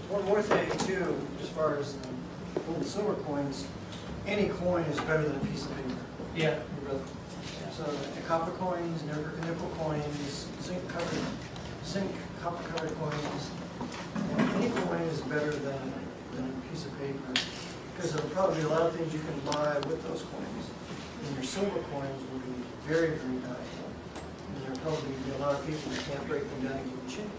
one more thing too, as far as gold and silver coins, any coin is better than a piece of paper. Yeah. So the copper coins, nickel coins, zinc copper covered coins, any coin is better than a piece of paper, because there will probably be a lot of things you can buy with those coins. And your silver coins will be very, very valuable. And there will probably be a lot of people who can't break them down and give them change.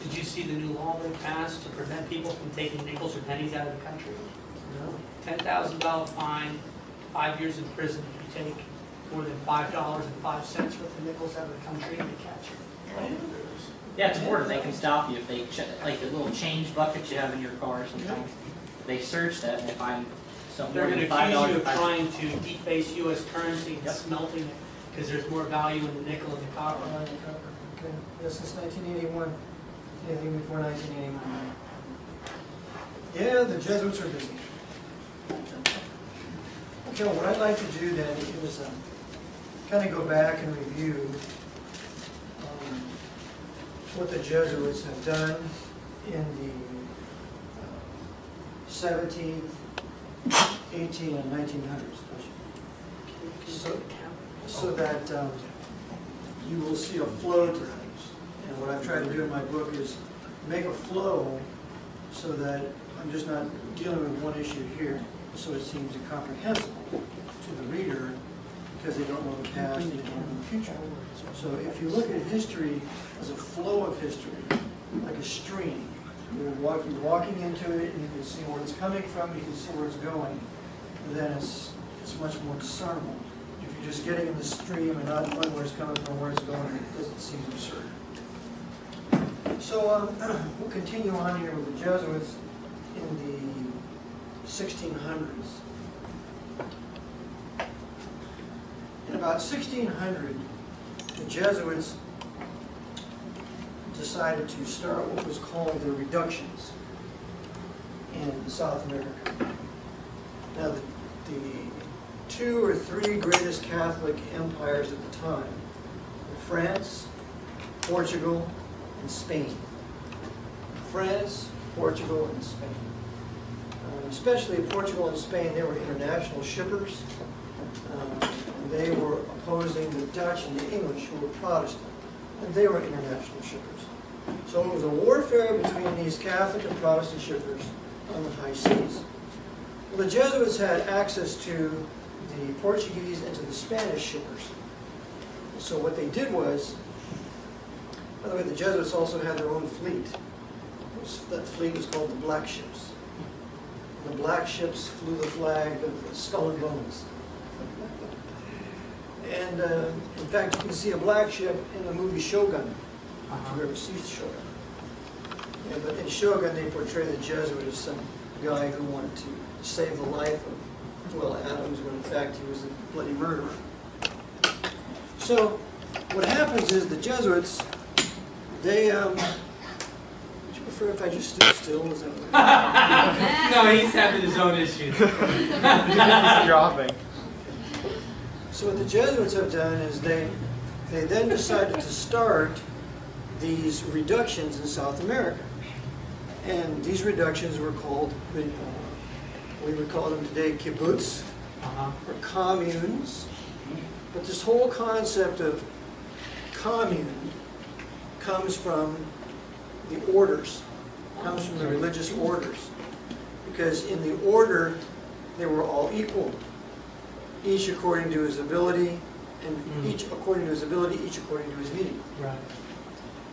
Did you see the new law they passed to prevent people from taking nickels or pennies out of the country? No? $10,000 fine, 5 years in prison if you take more than $5.05 worth of nickels out of the country and they catch you. Yeah, it's important. They can stop you if they like the little change buckets you have in your car sometimes. They search that and they find something They're more going than to accuse $5. you of trying to deface U.S. currency and Yep. smelting it because there's more value in the nickel and the copper. Okay. Yeah, since 1981. Anything before 1981. Yeah, the Jesuits are busy. Okay, well, what I'd like to do then is kind of go back and review what the Jesuits have done in the 17th, 18th, and 1900s. So that you will see a flow to things. And what I've tried to do in my book is make a flow so that I'm just not dealing with one issue here, so it seems incomprehensible to the reader because they don't know the past and they don't know the future. So if you look at history as a flow of history, like a stream, you're walking into it and you can see where it's coming from, you can see where it's going, then it's much more discernible. If you're just getting in the stream and not knowing where it's coming from, where it's going, it doesn't seem absurd. So we'll continue on here with the Jesuits in the 1600s. In about 1600, the Jesuits decided to start what was called the reductions in South America. Now, the two or three greatest Catholic empires at the time were France, Portugal, and Spain. France, Portugal, and Spain. Especially Portugal and Spain, they were international shippers. They were opposing the Dutch and the English, who were Protestant, and they were international shippers. So it was a warfare between these Catholic and Protestant shippers on the high seas. Well, the Jesuits had access to the Portuguese and to the Spanish shippers. So what they did was, by the way, the Jesuits also had their own fleet. That fleet was called the Black Ships. The Black Ships flew the flag of Skull and Bones. And in fact, you can see a black ship in the movie Shogun, if you ever see Shogun. Yeah, but in Shogun, they portray the Jesuit as some guy who wanted to save the life of Will Adams, when in fact he was a bloody murderer. So what happens is the Jesuits, they, would you prefer if I just stood still? Is that No, he's having his own issues. Dropping. So what the Jesuits have done is they then decided to start these reductions in South America. And these reductions were called, we would call them today kibbutz, or communes. But this whole concept of commune comes from the orders, comes from the religious orders. Because in the order, they were all equal. Each according to his ability, and each according to his ability, each according to his need. Right.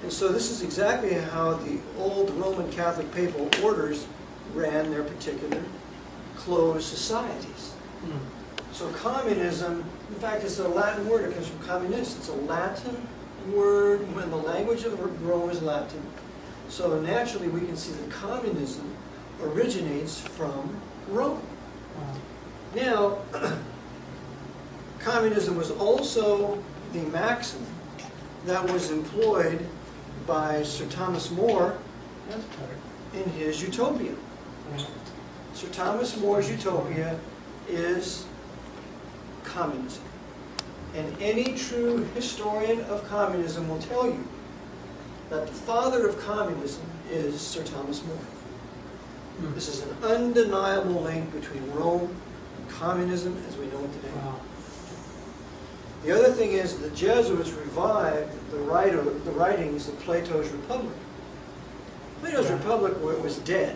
And so this is exactly how the old Roman Catholic papal orders ran their particular closed societies. So communism, in fact, it's a Latin word. It comes from communis. It's a Latin word when the language of Rome is Latin. So naturally, we can see that communism originates from Rome. Now, communism was also the maxim that was employed by Sir Thomas More in his Utopia. Sir Thomas More's Utopia is communism. And any true historian of communism will tell you that the father of communism is Sir Thomas More. This is an undeniable link between Rome and communism as we know it today. Wow. The other thing is the Jesuits revived the writings of Plato's Republic. Plato's Republic was dead.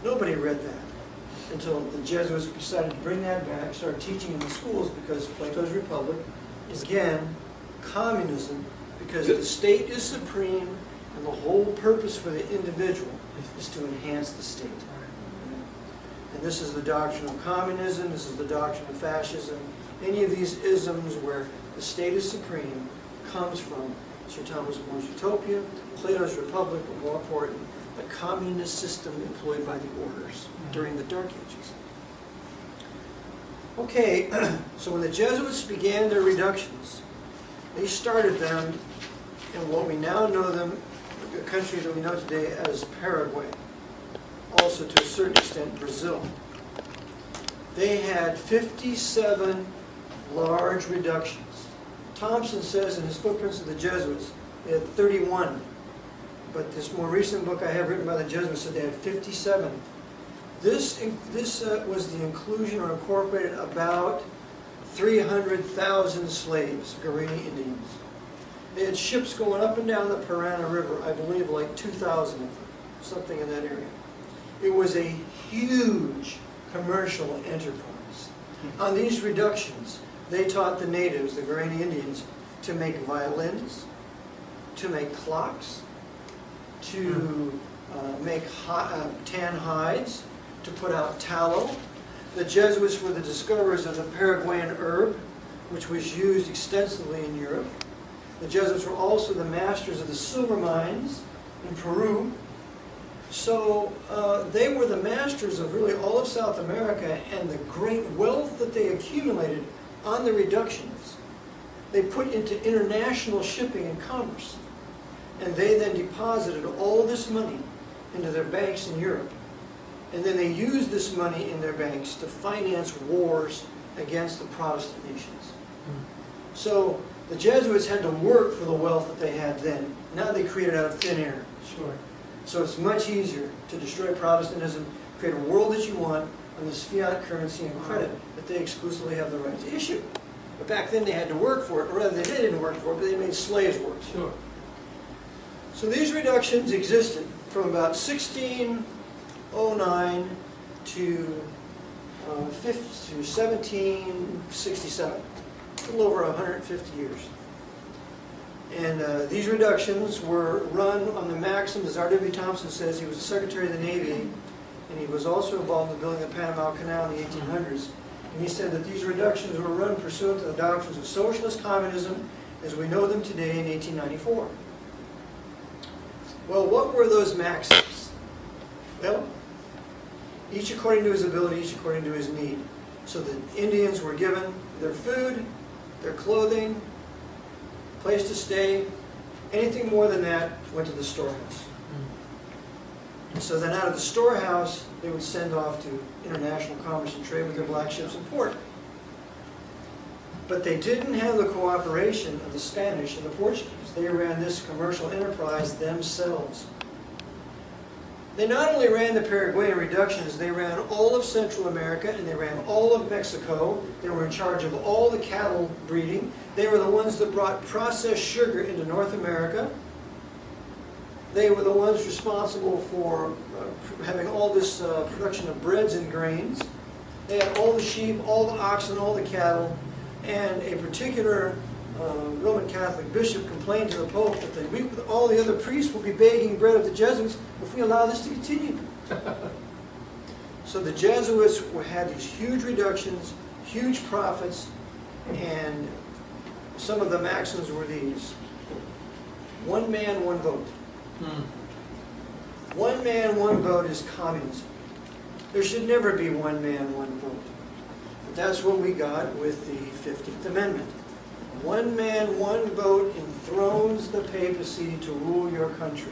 Nobody read that until the Jesuits decided to bring that back, start teaching in the schools, because Plato's Republic is, again, communism, because the state is supreme and the whole purpose for the individual is to enhance the state. And this is the doctrine of communism, this is the doctrine of fascism. Any of these isms where the state is supreme comes from Sir Thomas More's Utopia, Plato's Republic, but more important, the communist system employed by the orders during the Dark Ages. Okay, so when the Jesuits began their reductions, they started them in what we now know them, the country that we know today as Paraguay, also to a certain extent Brazil. They had 57 large reductions. Thompson says in his Footprints of the Jesuits, they had 31. But this more recent book I have written by the Jesuits said they had 57. This was the inclusion or incorporated about 300,000 slaves, Guarani Indians. They had ships going up and down the Parana River, I believe like 2,000 of them, something in that area. It was a huge commercial enterprise. On these reductions, they taught the natives, the Guarani Indians, to make violins, to make clocks, to make tan hides, to put out tallow. The Jesuits were the discoverers of the Paraguayan herb, which was used extensively in Europe. The Jesuits were also the masters of the silver mines in Peru. So they were the masters of really all of South America, and the great wealth that they accumulated on the reductions, they put into international shipping and commerce. And they then deposited all this money into their banks in Europe. And then they used this money in their banks to finance wars against the Protestant nations. So the Jesuits had to work for the wealth that they had then. Now they create it out of thin air. Sure. So it's much easier to destroy Protestantism, create a world that you want on this fiat currency and credit that they exclusively have the right to issue. But back then they had to work for it, or rather they didn't work for it, but they made slaves work. Sure. So these reductions existed from about 1609 to 1767, a little over 150 years. And these reductions were run on the maxims, as R.W. Thompson says. He was the Secretary of the Navy, and he was also involved in building the Panama Canal in the 1800s. And he said that these reductions were run pursuant to the doctrines of socialist communism as we know them today in 1894. Well, what were those maxims? Well, each according to his ability, each according to his need. So the Indians were given their food, their clothing, place to stay. Anything more than that went to the storehouse. And so then out of the storehouse, they would send off to international commerce and trade with their black ships in port. But they didn't have the cooperation of the Spanish and the Portuguese. They ran this commercial enterprise themselves. They not only ran the Paraguayan reductions, they ran all of Central America and they ran all of Mexico. They were in charge of all the cattle breeding. They were the ones that brought processed sugar into North America. They were the ones responsible for having all this production of breads and grains. They had all the sheep, all the oxen, all the cattle. And a particular Roman Catholic bishop complained to the Pope that all the other priests will be begging bread of the Jesuits if we allow this to continue. So the Jesuits had these huge reductions, huge profits, and some of the maxims were these. One man, one vote. One man, one vote is communism. There should never be one man, one vote. But that's what we got with the 15th Amendment. One man, one vote enthrones the papacy to rule your country.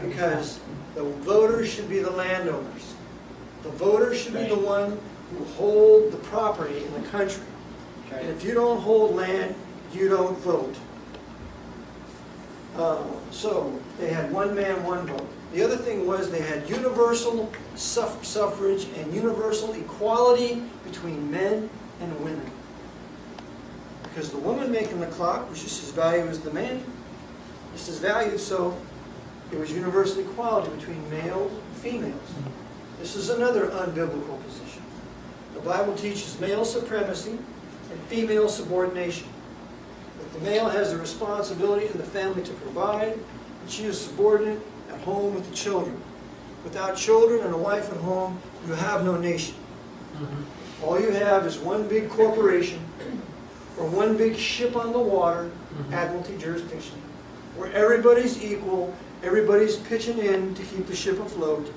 Because the voters should be the landowners. The voters should be the one who hold the property in the country. And if you don't hold land, you don't vote. So they had one man, one vote. The other thing was they had universal suffrage and universal equality between men and women. Because the woman making the clock was just as valued as the man, just as valued, so it was universal equality between males and females. This is another unbiblical position. The Bible teaches male supremacy and female subordination. That the male has the responsibility in the family to provide, and she is subordinate at home with the children. Without children and a wife at home, you have no nation. All you have is one big corporation or one big ship on the water, admiralty jurisdiction, where everybody's equal, everybody's pitching in to keep the ship afloat,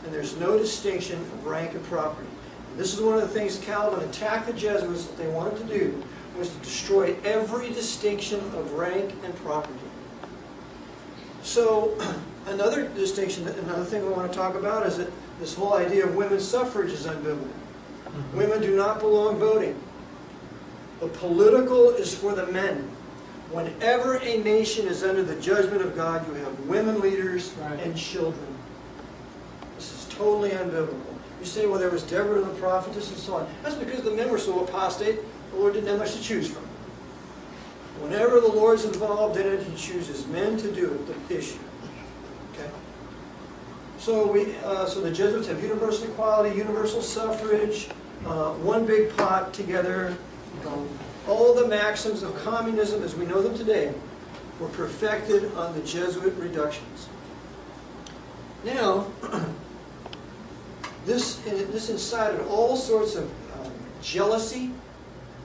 and there's no distinction of rank and property. And this is one of the things Calvin attacked the Jesuits that they wanted to do, was to destroy every distinction of rank and property. So another distinction, another thing we want to talk about is that this whole idea of women's suffrage is unbiblical. Women do not belong voting. The political is for the men. Whenever a nation is under the judgment of God, you have women leaders and children. This is totally unbiblical. You say, well, there was Deborah the prophetess and so on. That's because the men were so apostate, the Lord didn't have much to choose from. Whenever the Lord's involved in it, He chooses men to do it, the issue. Okay? So the Jesuits have universal equality, universal suffrage, one big pot together. All the maxims of communism as we know them today were perfected on the Jesuit reductions. Now, this incited all sorts of jealousy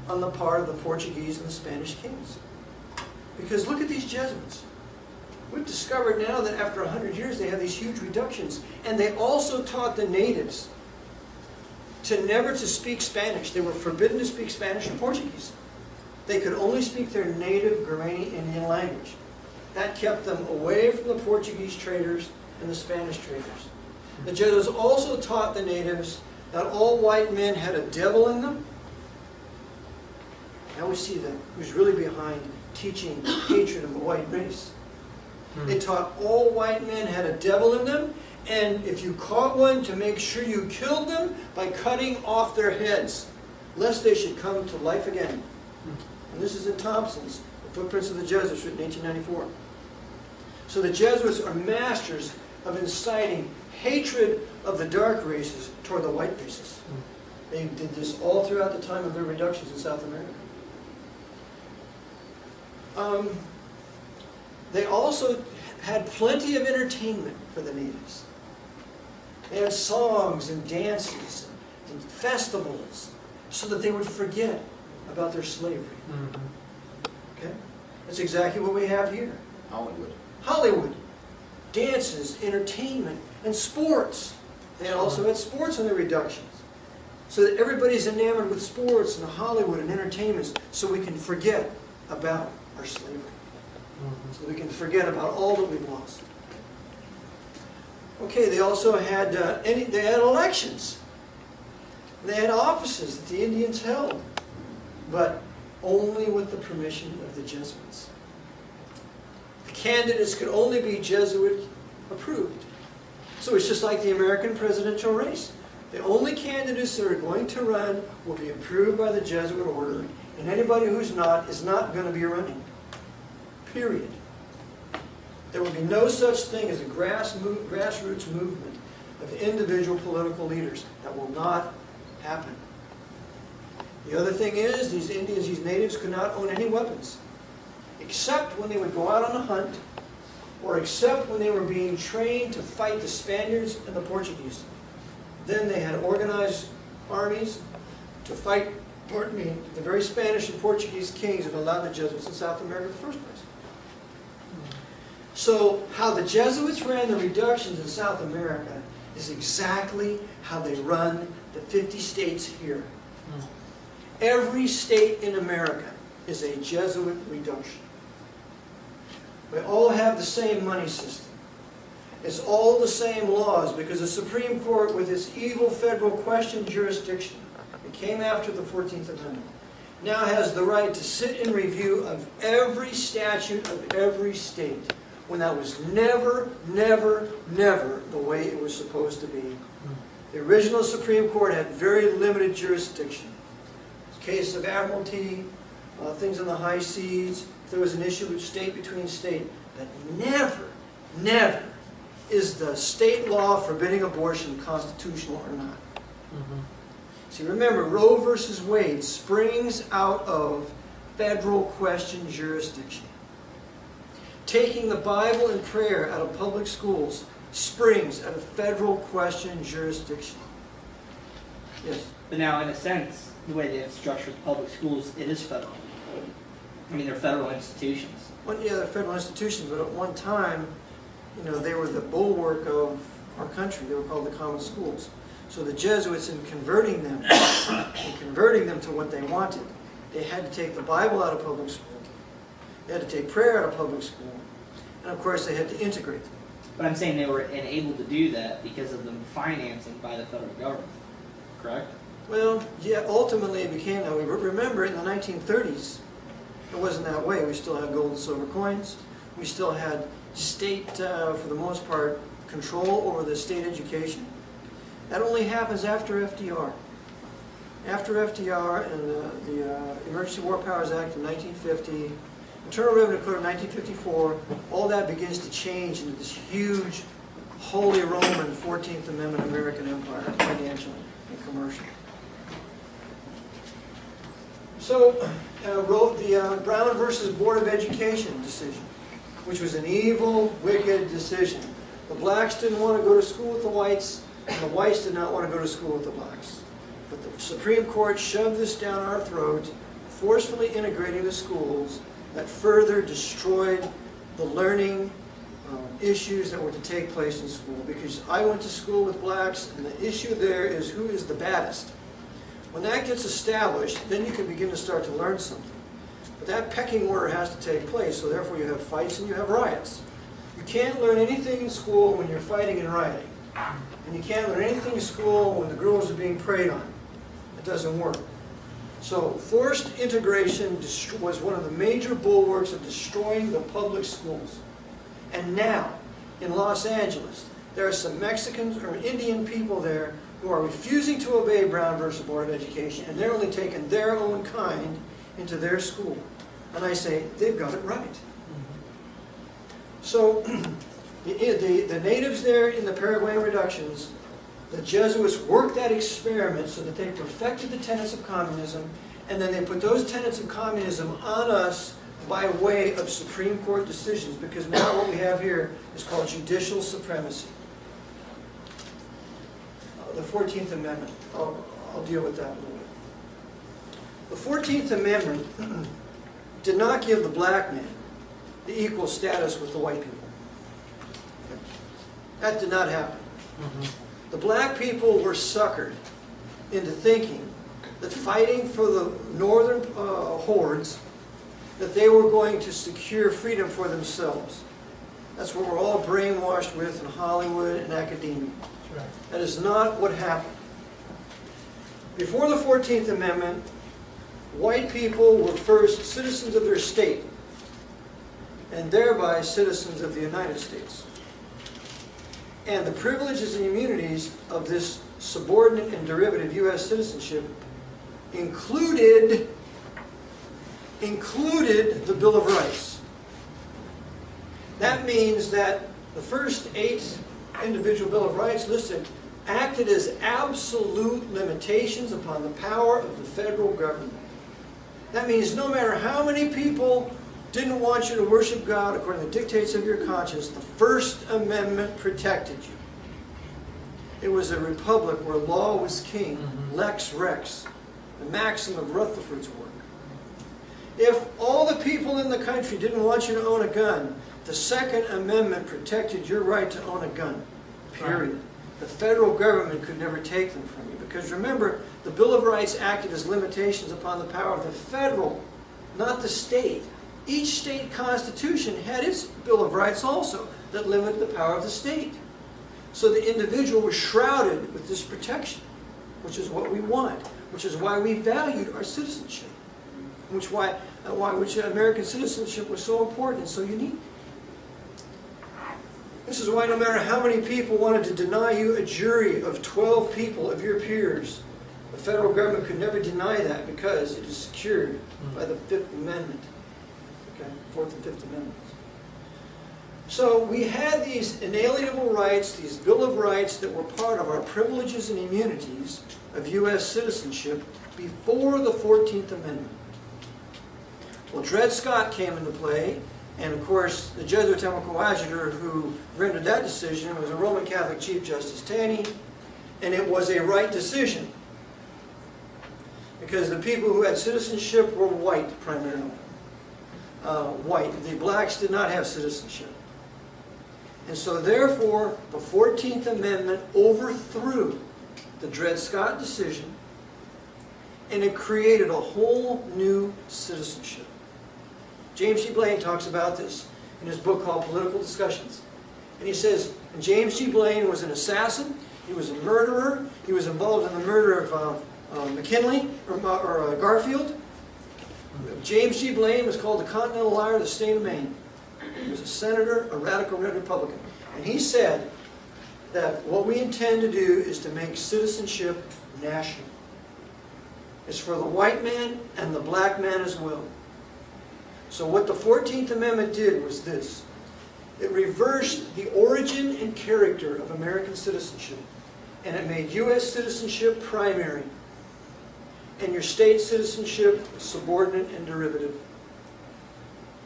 on the part of the Portuguese and the Spanish kings. Because look at these Jesuits. We've discovered now that after 100 years they have these huge reductions. And they also taught the natives never to speak Spanish. They were forbidden to speak Spanish or Portuguese. They could only speak their native Guarani Indian language. That kept them away from the Portuguese traders and the Spanish traders. The Jesuits also taught the natives that all white men had a devil in them. Now we see that who's really behind teaching hatred of the white race. They taught all white men had a devil in them, and if you caught one, to make sure you killed them by cutting off their heads, lest they should come to life again. And this is in Thompson's, The Footprints of the Jesuits, written in 1894. So the Jesuits are masters of inciting hatred of the dark races toward the white races. They did this all throughout the time of their reductions in South America. They also had plenty of entertainment for the natives. They had songs and dances and festivals so that they would forget about their slavery. Okay? That's exactly what we have here. Hollywood. Dances, entertainment, and sports. They also had sports in their reductions. So that everybody's enamored with sports and Hollywood and entertainments so we can forget about our slavery. So we can forget about all that we've lost. Okay, they also had they had elections. They had offices that the Indians held, but only with the permission of the Jesuits. The candidates could only be Jesuit approved. So it's just like the American presidential race. The only candidates that are going to run will be approved by the Jesuit order, and anybody who's not is not going to be running. Period. There will be no such thing as a grassroots movement of individual political leaders. That will not happen. The other thing is, these Indians, these natives, could not own any weapons, except when they would go out on a hunt, or except when they were being trained to fight the Spaniards and the Portuguese. Then they had organized armies to fight, pardon me, the very Spanish and Portuguese kings that allowed the Jesuits in South America in the first place. So how the Jesuits ran the reductions in South America is exactly how they run the 50 states here. Every state in America is a Jesuit reduction. We all have the same money system. It's all the same laws because the Supreme Court, with its evil federal question jurisdiction, it came after the 14th Amendment, now has the right to sit in review of every statute of every state, when that was never, never, never the way it was supposed to be. The original Supreme Court had very limited jurisdiction. Case of admiralty, things in the high seas, if there was an issue with state between state, but never, never is the state law forbidding abortion constitutional or not. See, remember, Roe versus Wade springs out of federal question jurisdiction. Taking the Bible and prayer out of public schools springs out of federal question jurisdiction. Yes? But now, in a sense, the way they have structured public schools, it is federal. I mean, they're federal institutions. Well, yeah, they're federal institutions, but at one time, you know, they were the bulwark of our country. They were called the common schools. So the Jesuits, in converting them to what they wanted, they had to take the Bible out of public school. They had to take prayer out of public school. And of course, they had to integrate them. But I'm saying they were enabled to do that because of the financing by the federal government, correct? Well, yeah, ultimately it became that way. But remember, in the 1930s, it wasn't that way. We still had gold and silver coins. We still had state, for the most part, control over the state education. That only happens after FDR. After FDR and the Emergency War Powers Act of 1950, Internal Revenue Code of 1954, all that begins to change into this huge, Holy Roman 14th Amendment American Empire, financially and commercially. So, wrote the Brown versus Board of Education decision, which was an evil, wicked decision. The blacks didn't want to go to school with the whites, and the whites did not want to go to school with the blacks. But the Supreme Court shoved this down our throats, forcefully integrating the schools that further destroyed the learning issues that were to take place in school. Because I went to school with blacks, and the issue there is who is the baddest. When that gets established, then you can begin to start to learn something. But that pecking order has to take place, so therefore you have fights and you have riots. You can't learn anything in school when you're fighting and rioting. And you can't learn anything in school when the girls are being preyed on. It doesn't work. So forced integration was one of the major bulwarks of destroying the public schools. And now, in Los Angeles, there are some Mexicans or Indian people there who are refusing to obey Brown versus Board of Education, and they're only taking their own kind into their school. And I say, they've got it right. So, the natives there in the Paraguayan reductions, the Jesuits worked that experiment so that they perfected the tenets of communism, and then they put those tenets of communism on us by way of Supreme Court decisions, because now what we have here is called judicial supremacy. The 14th Amendment, I'll deal with that in a little bit. The 14th Amendment did not give the black man the equal status with the white people. That did not happen. The black people were suckered into thinking that fighting for the northern hordes, that they were going to secure freedom for themselves. That's what we're all brainwashed with in Hollywood and academia. That is not what happened. Before the 14th Amendment, white people were first citizens of their state, and thereby citizens of the United States. And the privileges and immunities of this subordinate and derivative U.S. citizenship included the Bill of Rights. That means that the first 8 individual Bill of Rights listed acted as absolute limitations upon the power of the federal government. That means no matter how many people didn't want you to worship God according to the dictates of your conscience, the First Amendment protected you. It was a republic where law was king, lex rex, the maxim of Rutherford's work. If all the people in the country didn't want you to own a gun, the Second Amendment protected your right to own a gun, period. The federal government could never take them from you. Because remember, the Bill of Rights acted as limitations upon the power of the federal, not the state. Each state constitution had its Bill of Rights also that limited the power of the state. So the individual was shrouded with this protection, which is what we want, which is why we valued our citizenship, which American citizenship was so important and so unique. This is why no matter how many people wanted to deny you a jury of 12 people of your peers, the federal government could never deny that because it is secured by the Fifth Amendment. Okay, Fourth and Fifth Amendments. So we had these inalienable rights, these Bill of Rights that were part of our privileges and immunities of U.S. citizenship before the 14th Amendment. Well, Dred Scott came into play, and of course the Jesuit Temple Coadjutor who rendered that decision was a Roman Catholic Chief Justice Taney, and it was a right decision because the people who had citizenship were white primarily. White. The blacks did not have citizenship. And so therefore, the 14th Amendment overthrew the Dred Scott decision, and it created a whole new citizenship. James G. Blaine talks about this in his book called Political Discussions. And he says, James G. Blaine was an assassin, he was a murderer, he was involved in the murder of McKinley, or Garfield. James G. Blaine was called the Continental Liar of the state of Maine. He was a senator, a radical red Republican. And he said that what we intend to do is to make citizenship national. It's for the white man and the black man as well. So what the 14th Amendment did was this. It reversed the origin and character of American citizenship. And it made U.S. citizenship primary. And your state citizenship subordinate and derivative.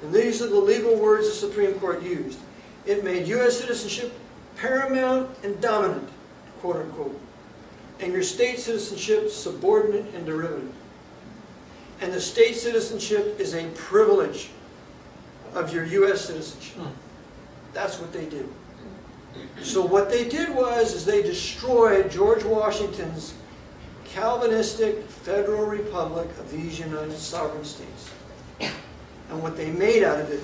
And these are the legal words the Supreme Court used. It made U.S. citizenship paramount and dominant, quote unquote. And your state citizenship subordinate and derivative. And the state citizenship is a privilege of your U.S. citizenship. That's what they did. So what they did was they destroyed George Washington's Calvinistic federal republic of these United Sovereign States. And what they made out of it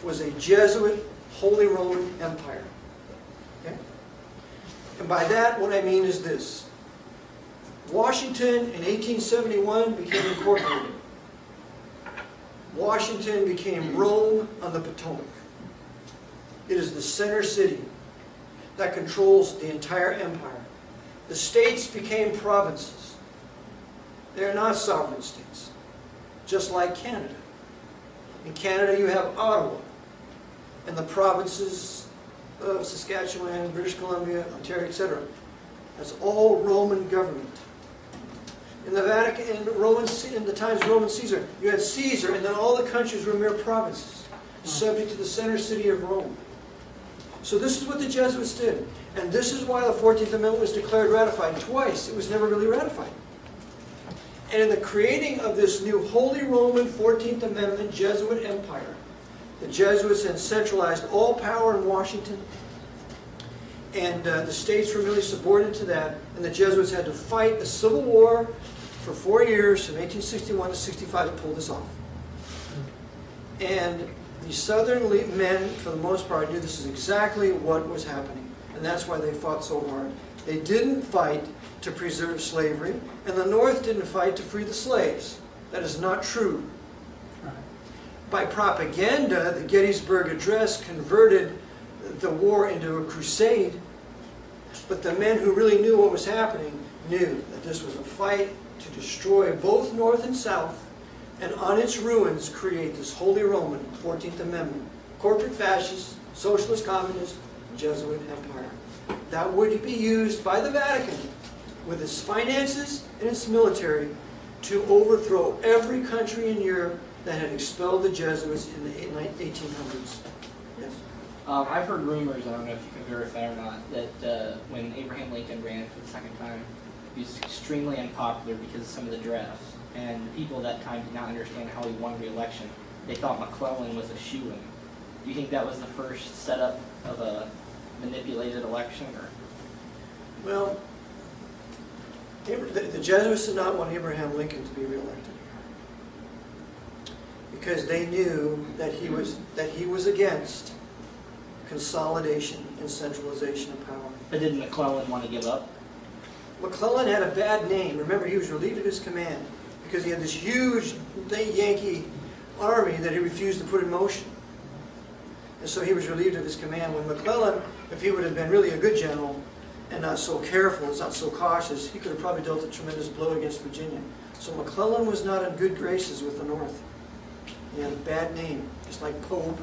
was a Jesuit Holy Roman Empire. Okay? And by that, what I mean is this. Washington in 1871 became incorporated. Washington became Rome on the Potomac. It is the center city that controls the entire empire. The states became provinces. They are not sovereign states, just like Canada. In Canada you have Ottawa, and the provinces of Saskatchewan, British Columbia, Ontario, etc. That's all Roman government. In the Vatican, in the times of Roman Caesar, you had Caesar, and then all the countries were mere provinces, subject to the center city of Rome. So this is what the Jesuits did. And this is why the 14th Amendment was declared ratified twice. It was never really ratified. And in the creating of this new Holy Roman 14th Amendment Jesuit empire, the Jesuits had centralized all power in Washington, and the states were really subordinate to that, and the Jesuits had to fight a civil war for 4 years, from 1861 to 65, to pull this off. And the Southern men, for the most part, knew this is exactly what was happening, and that's why they fought so hard. They didn't fight to preserve slavery, and the North didn't fight to free the slaves. That is not true. By propaganda, the Gettysburg Address converted the war into a crusade, but the men who really knew what was happening knew that this was a fight to destroy both North and South, and on its ruins create this Holy Roman 14th Amendment, corporate fascist, socialist communist, Jesuit empire. That would be used by the Vatican with its finances and its military to overthrow every country in Europe that had expelled the Jesuits in the 1800s. Yes? I've heard rumors, I don't know if you can verify or not, that when Abraham Lincoln ran for the second time, he was extremely unpopular because of some of the drafts. And the people at that time did not understand how he won re-election. They thought McClellan was a shoo-in. Do you think that was the first setup of a manipulated election? Or? Well, the Jesuits did not want Abraham Lincoln to be reelected because they knew that he was against consolidation and centralization of power. But didn't McClellan want to give up? McClellan had a bad name. Remember, he was relieved of his command because he had this huge Yankee army that he refused to put in motion. And so he was relieved of his command. When McClellan if he would have been really a good general and not so careful and not so cautious, he could have probably dealt a tremendous blow against Virginia. So McClellan was not in good graces with the North. He had a bad name, just like Pope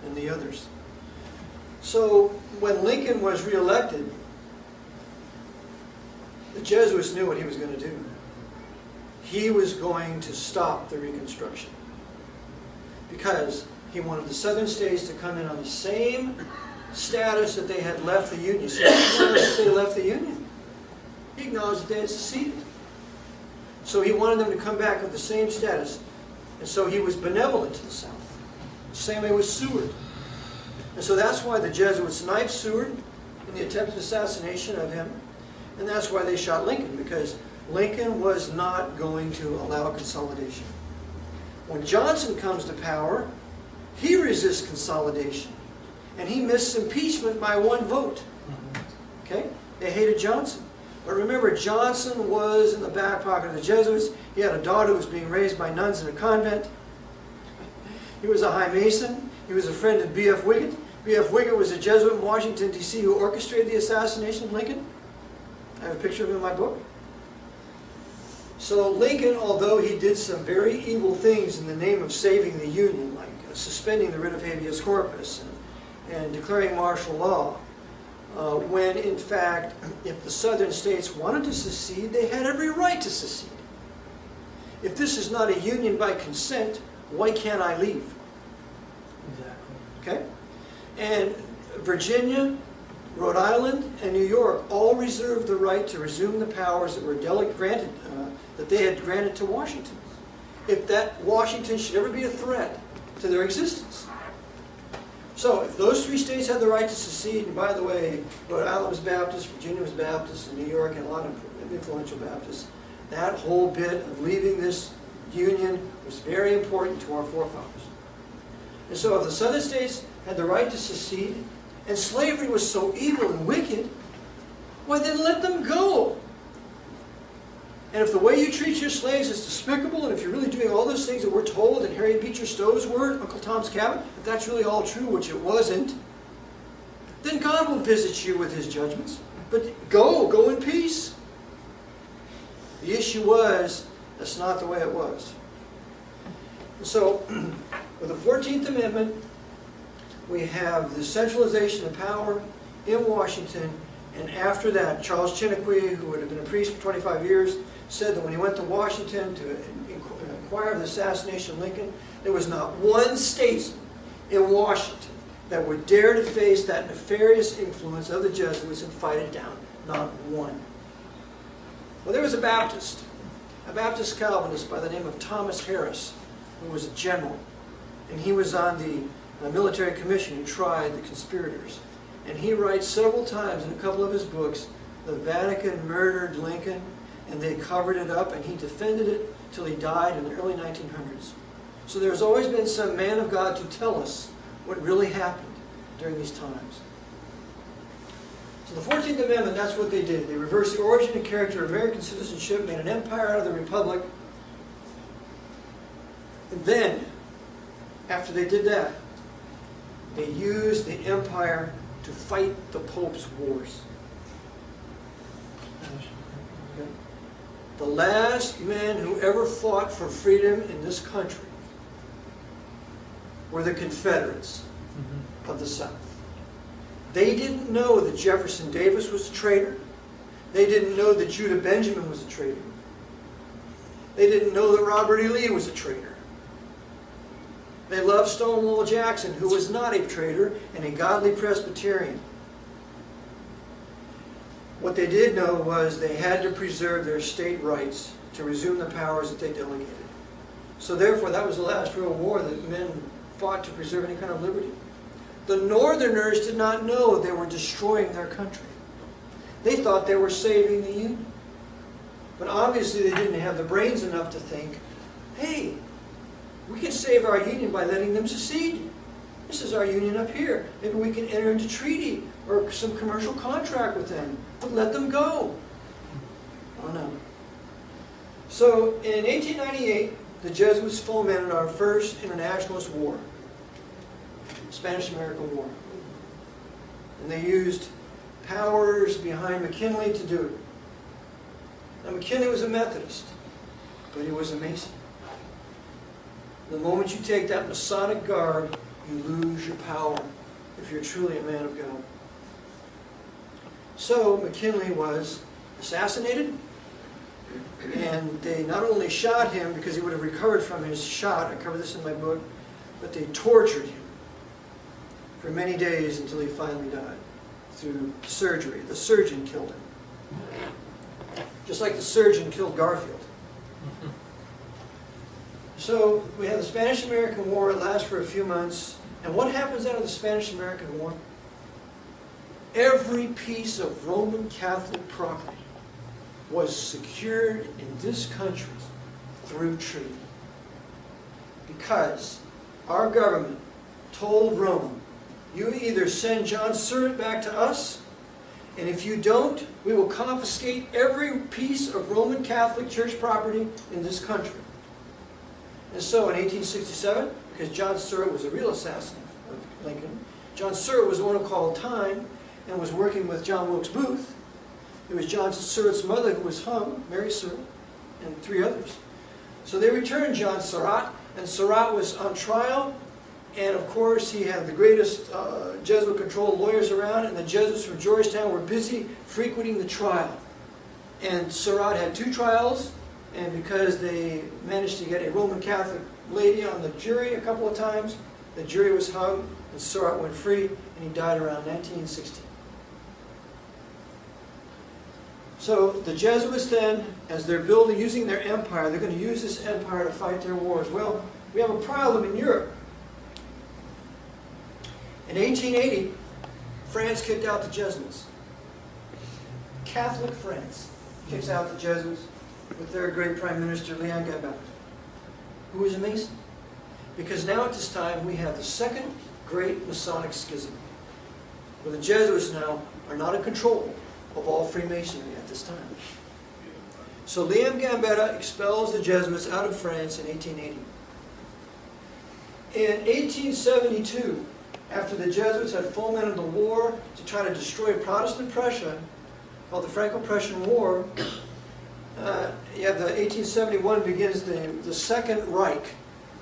and the others. So when Lincoln was reelected, the Jesuits knew what he was going to do. He was going to stop the Reconstruction because he wanted the southern states to come in on the same status that they had left the Union. So he acknowledged that they left the Union. He acknowledged that they had seceded. So he wanted them to come back with the same status. And so he was benevolent to the South. Same way with Seward. And so that's why the Jesuits knifed Seward in the attempted assassination of him. And that's why they shot Lincoln, because Lincoln was not going to allow consolidation. When Johnson comes to power, he resists consolidation. And he missed impeachment by 1 vote. Okay? They hated Johnson. But remember, Johnson was in the back pocket of the Jesuits. He had a daughter who was being raised by nuns in a convent. He was a high Mason. He was a friend of B.F. Wiggett. B.F. Wiggett was a Jesuit in Washington, D.C. who orchestrated the assassination of Lincoln. I have a picture of him in my book. So Lincoln, although he did some very evil things in the name of saving the Union, like suspending the writ of habeas corpus and declaring martial law, when in fact, if the southern states wanted to secede, they had every right to secede. If this is not a union by consent, why can't I leave? Exactly. Okay? And Virginia, Rhode Island, and New York all reserved the right to resume the powers that were granted, that they had granted to Washington, if that Washington should ever be a threat to their existence. So if those 3 states had the right to secede, and by the way, Rhode Island was Baptist, Virginia was Baptist, and New York had a lot of influential Baptists, that whole bit of leaving this union was very important to our forefathers. And so if the southern states had the right to secede, and slavery was so evil and wicked, why then let them go. And if the way you treat your slaves is despicable, and if you're really doing all those things that we're told in Harriet Beecher Stowe's word, Uncle Tom's Cabin, if that's really all true, which it wasn't, then God will visit you with His judgments. But go in peace. The issue was, that's not the way it was. And so, with the 14th Amendment, we have the centralization of power in Washington, and after that, Charles Chiniquy, who would have been a priest for 25 years, said that when he went to Washington to inquire of the assassination of Lincoln, there was not one statesman in Washington that would dare to face that nefarious influence of the Jesuits and fight it down. Not one. Well, there was a Baptist Calvinist by the name of Thomas Harris, who was a general, and he was on the military commission who tried the conspirators. And he writes several times in a couple of his books, the Vatican murdered Lincoln, and they covered it up, and he defended it till he died in the early 1900s. So there's always been some man of God to tell us what really happened during these times. So the 14th Amendment, that's what they did. They reversed the origin and character of American citizenship, made an empire out of the Republic. And then, after they did that, they used the empire to fight the Pope's wars. Okay? The last men who ever fought for freedom in this country were the Confederates of the South. They didn't know that Jefferson Davis was a traitor. They didn't know that Judah Benjamin was a traitor. They didn't know that Robert E. Lee was a traitor. They loved Stonewall Jackson, who was not a traitor and a godly Presbyterian. What they did know was they had to preserve their state rights to resume the powers that they delegated. So therefore, that was the last real war that men fought to preserve any kind of liberty. The Northerners did not know they were destroying their country. They thought they were saving the Union. But obviously they didn't have the brains enough to think, hey, we can save our Union by letting them secede. This is our Union up here. Maybe we can enter into treaty or some commercial contract with them, but let them go. Oh no. So in 1898, the Jesuits fomented our first internationalist war, Spanish-American War. And they used powers behind McKinley to do it. Now McKinley was a Methodist, but he was a Mason. The moment you take that Masonic garb, you lose your power if you're truly a man of God. So McKinley was assassinated, and they not only shot him because he would have recovered from his shot, I cover this in my book, but they tortured him for many days until he finally died through surgery. The surgeon killed him, just like the surgeon killed Garfield. So we have the Spanish-American War. It lasts for a few months. And what happens out of the Spanish-American War? Every piece of Roman Catholic property was secured in this country through treaty. Because our government told Rome, you either send John Surratt back to us, and if you don't, we will confiscate every piece of Roman Catholic Church property in this country. And so in 1867, because John Surratt was a real assassin of Lincoln, John Surratt was the one who called time and was working with John Wilkes Booth. It was John Surratt's mother who was hung, Mary Surratt, and 3 others. So they returned John Surratt, and Surratt was on trial, and of course he had the greatest Jesuit-controlled lawyers around, and the Jesuits from Georgetown were busy frequenting the trial. And Surratt had 2 trials, and because they managed to get a Roman Catholic lady on the jury a couple of times, the jury was hung, and Surratt went free, and he died around 1916. So the Jesuits then, as they're using their empire, they're going to use this empire to fight their wars. Well, we have a problem in Europe. In 1880, France kicked out the Jesuits. Catholic France kicks out the Jesuits with their great Prime Minister, Leon Gambetta, who was a Mason. Because now at this time, we have the second great Masonic schism, where the Jesuits now are not in control of all Freemasonry at this time. So Leon Gambetta expels the Jesuits out of France in 1880. In 1872, after the Jesuits had fomented the war to try to destroy Protestant Prussia, called the Franco-Prussian War, you have the 1871 begins the Second Reich.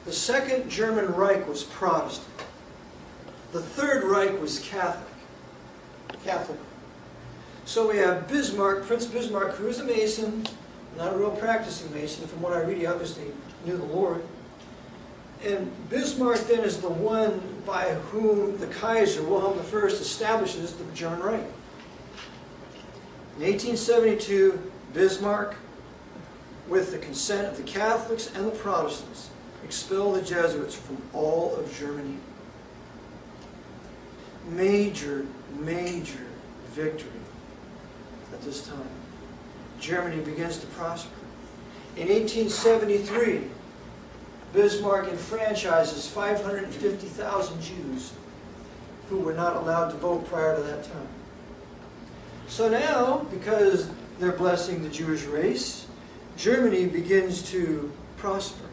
The Second German Reich was Protestant. The Third Reich was Catholic. So we have Bismarck, Prince Bismarck, who was a Mason, not a real practicing Mason. From what I read, he obviously knew the Lord. And Bismarck then is the one by whom the Kaiser, Wilhelm I, establishes the German Reich. In 1872, Bismarck, with the consent of the Catholics and the Protestants, expelled the Jesuits from all of Germany. Major, major victory at this time. Germany begins to prosper. In 1873, Bismarck enfranchises 550,000 Jews who were not allowed to vote prior to that time. So now, because they're blessing the Jewish race, Germany begins to prosper.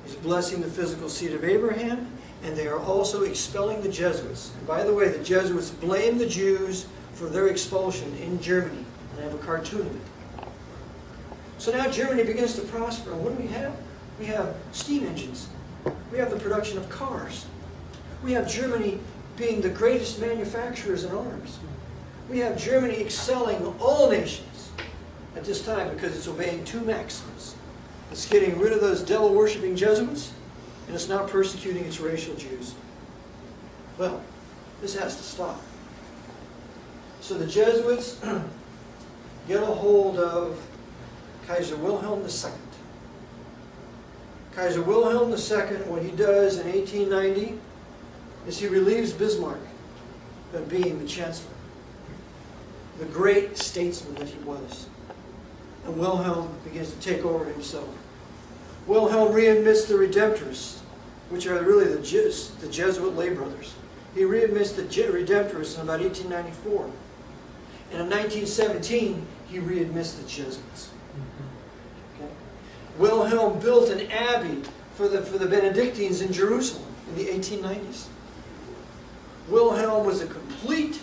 He's blessing the physical seed of Abraham, and they are also expelling the Jesuits. And by the way, the Jesuits blame the Jews for their expulsion in Germany. And I have a cartoon of it. So now Germany begins to prosper. And what do we have? We have steam engines. We have the production of cars. We have Germany being the greatest manufacturers in arms. We have Germany excelling all nations at this time because it's obeying 2 maxims. It's getting rid of those devil-worshipping Jesuits, and it's not persecuting its racial Jews. Well, this has to stop. So the Jesuits get a hold of Kaiser Wilhelm II. Kaiser Wilhelm II, what he does in 1890 is he relieves Bismarck of being the Chancellor, the great statesman that he was. And Wilhelm begins to take over himself. Wilhelm readmits the Redemptorists, which are really the Jesuit lay brothers. He readmits the Redemptorists in about 1894. And in 1917, he readmits the Jesuits. Okay? Wilhelm built an abbey for the Benedictines in Jerusalem in the 1890s. Wilhelm was a complete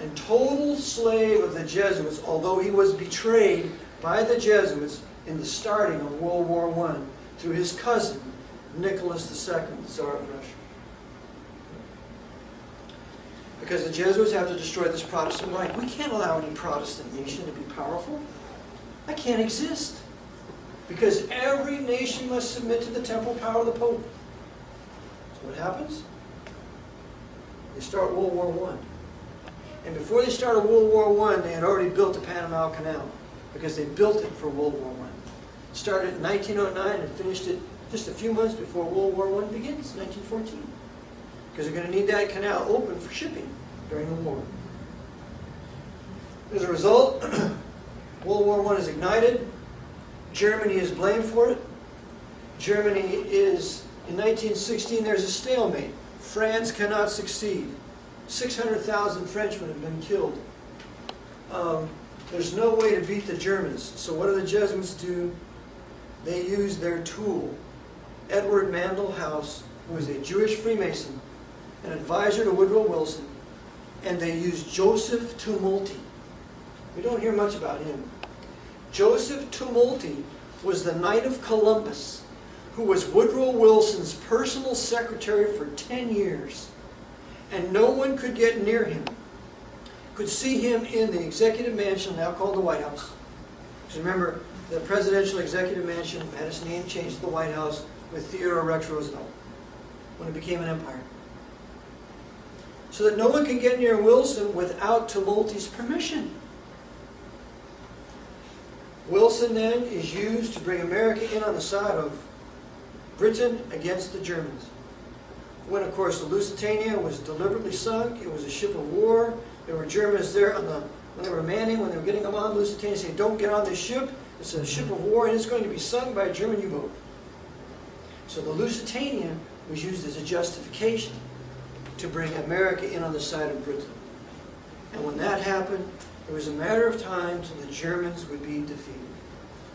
and total slave of the Jesuits, although he was betrayed by the Jesuits in the starting of World War I through his cousin, Nicholas II, the Tsar of Russia. Because the Jesuits have to destroy this Protestant Reich. We can't allow any Protestant nation to be powerful. That can't exist. Because every nation must submit to the temporal power of the Pope. So what happens? They start World War I. And before they started World War I, they had already built the Panama Canal, because they built it for World War I. Started in 1909 and finished it just a few months before World War I begins, 1914. Because they're going to need that canal open for shipping during the war. As a result, World War I is ignited. Germany is blamed for it. Germany is, in 1916, there's a stalemate. France cannot succeed. 600,000 Frenchmen have been killed. There's no way to beat the Germans. So what do the Jesuits do? They use their tool, Edward Mandell House, who was a Jewish Freemason, an advisor to Woodrow Wilson, and they use Joseph Tumulty. We don't hear much about him. Joseph Tumulty was the Knight of Columbus, who was Woodrow Wilson's personal secretary for 10 years. And no one could get near him. Could see him in the executive mansion, now called the White House. Because remember, the presidential executive mansion had its name changed to the White House with Theodore Rex Roosevelt when it became an empire. So that no one can get near Wilson without Tumulty's permission. Wilson then is used to bring America in on the side of Britain against the Germans. When, of course, the Lusitania was deliberately sunk, it was a ship of war. There were Germans there when they were manning, when they were getting them on Lusitania, saying, don't get on this ship. It's a ship of war and it's going to be sunk by a German U-boat. So the Lusitania was used as a justification to bring America in on the side of Britain. And when that happened, it was a matter of time till the Germans would be defeated.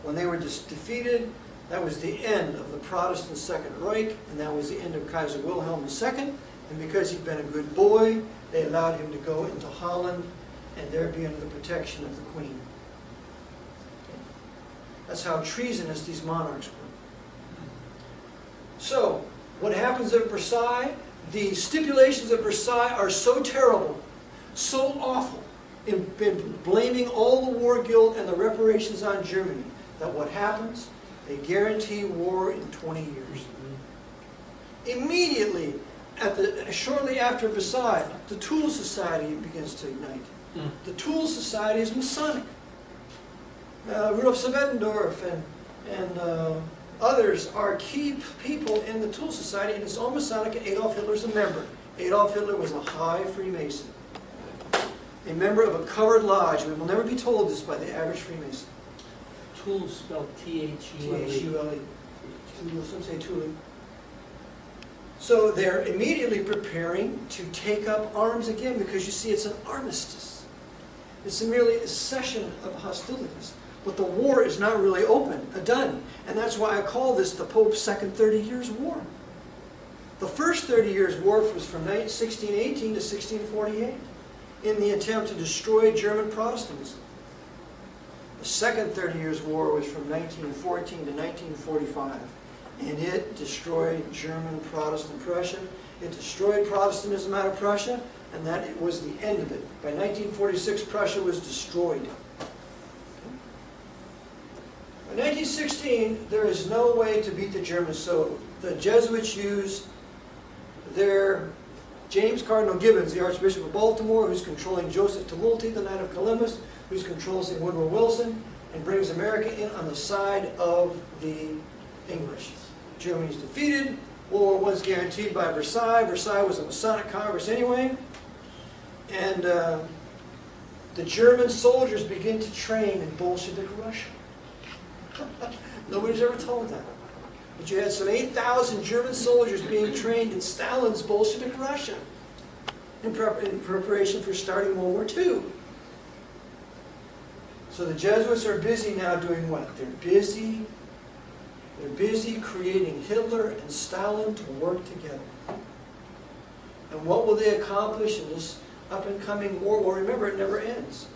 When they were defeated, that was the end of the Protestant Second Reich, and that was the end of Kaiser Wilhelm II. And because he'd been a good boy, they allowed him to go into Holland and there be under the protection of the Queen. That's how treasonous these monarchs were. So, what happens at Versailles? The stipulations of Versailles are so terrible, so awful, in blaming all the war guilt and the reparations on Germany, that what happens? They guarantee war in 20 years. Immediately, shortly after Versailles, the Tool Society begins to ignite. The Tool Society is Masonic. Rudolf Svetendorf and others are key people in the Tool Society, and it's all Masonic, and Adolf Hitler's a member. Adolf Hitler was a high Freemason, a member of a covered lodge. We will never be told this by the average Freemason. Tool spelled T-H-U-L-E. T-H-U-L-E. Some say Thule. So they're immediately preparing to take up arms again, because you see it's an armistice. It's merely a cessation of hostilities. But the war is not really done. And that's why I call this the Pope's second 30 Years' War. The first 30 Years' War was from 1618 to 1648 in the attempt to destroy German Protestantism. The second 30 Years' War was from 1914 to 1945. And it destroyed German Protestant Prussia. It destroyed Protestantism out of Prussia, and that was the end of it. By 1946, Prussia was destroyed. In 1916, there is no way to beat the Germans, so the Jesuits use their James Cardinal Gibbons, the Archbishop of Baltimore, who's controlling Joseph Tumulty, the Knight of Columbus, who's controlling Woodrow Wilson, and brings America in on the side of the English. Germany's defeated. World War I's guaranteed by Versailles. Versailles was a Masonic Congress anyway. And the German soldiers begin to train in Bolshevik Russia. Nobody's ever told that. But you had some 8,000 German soldiers being trained in Stalin's Bolshevik Russia in preparation for starting World War II. So the Jesuits are busy now doing what? They're busy creating Hitler and Stalin to work together. And what will they accomplish in this up-and-coming war. Remember, it never ends.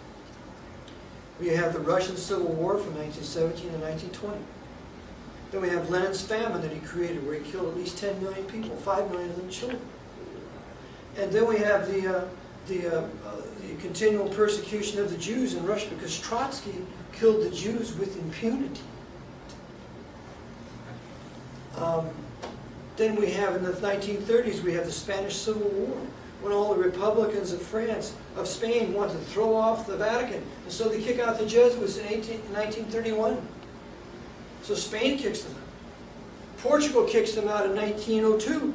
We have the Russian Civil War from 1917 to 1920. Then we have Lenin's famine that he created, where he killed at least 10 million people, 5 million of them children. And then we have the continual persecution of the Jews in Russia, because Trotsky killed the Jews with impunity. Then we have, in the 1930s, we have the Spanish Civil War, when all the Republicans of Spain wanted to throw off the Vatican. And so they kick out the Jesuits in 1931. So Spain kicks them out. Portugal kicks them out in 1902.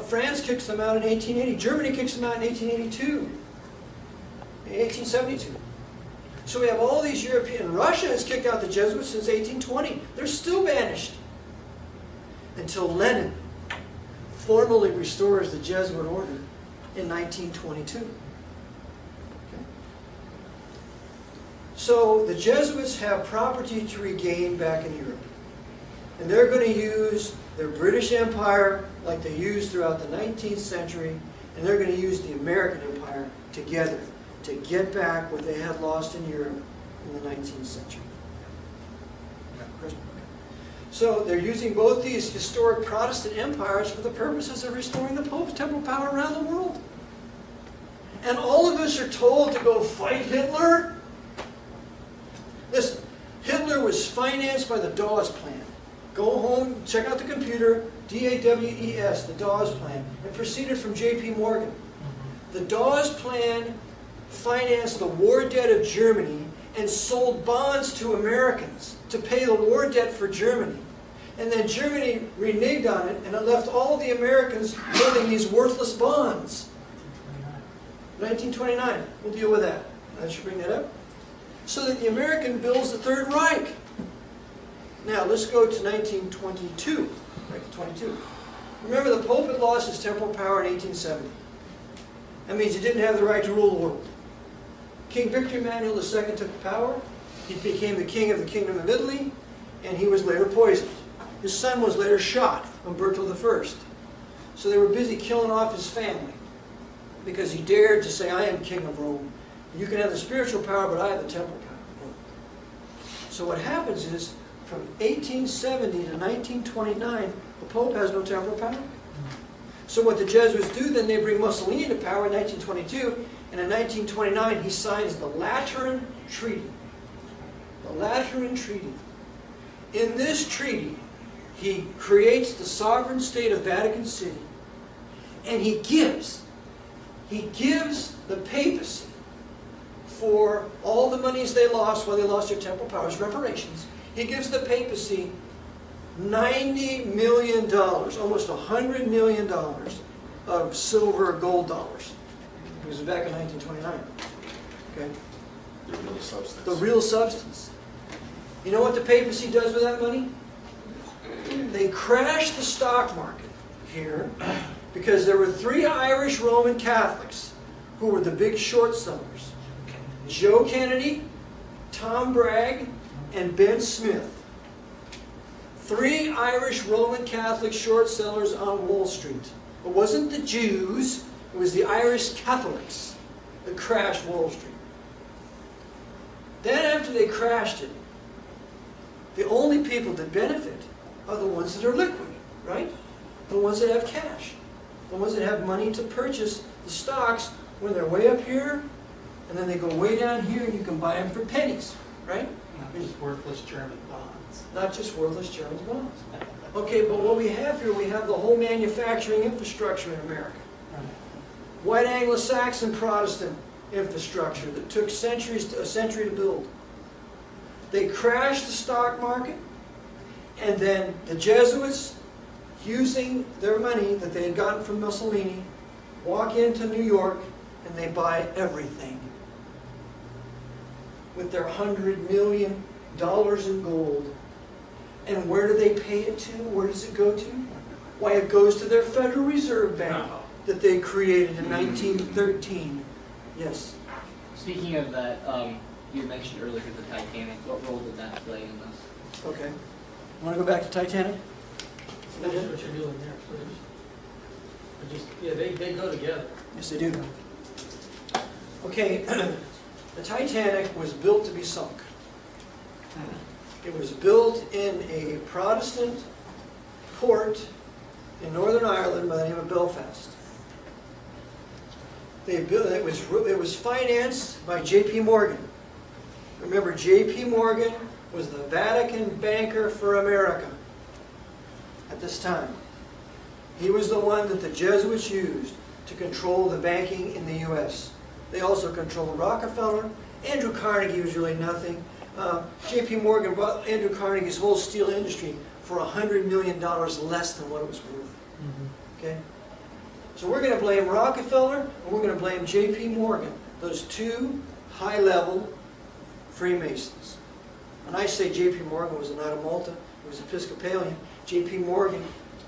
France kicks them out in 1880. Germany kicks them out in 1882. In 1872. So we have all these European... Russia has kicked out the Jesuits since 1820. They're still banished. Until Lenin formally restores the Jesuit order in 1922. Okay. So the Jesuits have property to regain back in Europe. And they're going to use their British Empire like they used throughout the 19th century, and they're going to use the American Empire together to get back what they had lost in Europe in the 19th century. So they're using both these historic Protestant empires for the purposes of restoring the Pope's temporal power around the world. And all of us are told to go fight Hitler. Listen, Hitler was financed by the Dawes Plan. Go home, check out the computer, D-A-W-E-S, the Dawes Plan. It proceeded from J.P. Morgan. The Dawes Plan financed the war debt of Germany and sold bonds to Americans to pay the war debt for Germany. And then Germany reneged on it, and it left all the Americans holding these worthless bonds. 1929. We'll deal with that. I should bring that up. So that the American builds the Third Reich. Now, let's go to 1922. Right, 22. Remember, the Pope had lost his temporal power in 1870. That means he didn't have the right to rule the world. King Victor Emmanuel II took power. He became the king of the Kingdom of Italy, and he was later poisoned. His son was later shot, Umberto I. So they were busy killing off his family because he dared to say, I am king of Rome. You can have the spiritual power, but I have the temporal power. So what happens is, from 1870 to 1929, the Pope has no temporal power. So what the Jesuits do, then they bring Mussolini to power in 1922, and in 1929 he signs the Lateran Treaty. The Lateran Treaty. In this treaty, he creates the sovereign state of Vatican City, and he gives the papacy for all the monies they lost while they lost their temporal powers, reparations. He gives the papacy $90 million, almost $100 million of silver or gold dollars. It was back in 1929. Okay? The real substance. The real substance. You know what the papacy does with that money? They crash the stock market here because there were 3 Irish Roman Catholics who were the big short sellers. Joe Kennedy, Tom Bragg, and Ben Smith. 3 Irish Roman Catholic short sellers on Wall Street. It wasn't the Jews, it was the Irish Catholics that crashed Wall Street. Then after they crashed it, the only people that benefit are the ones that are liquid, right? The ones that have cash. The ones that have money to purchase the stocks when they're way up here, and then they go way down here and you can buy them for pennies, right? Not just worthless German bonds. Not just worthless German bonds. Okay, but what we have here, we have the whole manufacturing infrastructure in America. White Anglo-Saxon Protestant infrastructure that took a century to build. They crashed the stock market, and then the Jesuits, using their money that they had gotten from Mussolini, walk into New York and they buy everything. With their $100 million in gold. And where do they pay it to? Where does it go to? Why, it goes to their Federal Reserve Bank that they created in 1913. Yes? Speaking of that, you mentioned earlier the Titanic. What role did that play in this? Okay. Want to go back to Titanic? Finish what you're doing there, please. Yeah, they go together. Yes, they do. Okay, the Titanic was built to be sunk. It was built in a Protestant port in Northern Ireland by the name of Belfast. It was financed by J.P. Morgan. Remember, J.P. Morgan was the Vatican banker for America at this time. He was the one that the Jesuits used to control the banking in the U.S. They also controlled Rockefeller. Andrew Carnegie was really nothing. J.P. Morgan bought Andrew Carnegie's whole steel industry for $100 million less than what it was worth. Okay? So we're going to blame Rockefeller, and we're going to blame J.P. Morgan, those two high-level Freemasons. When I say J.P. Morgan was not a Malta, he was Episcopalian. J.P. Morgan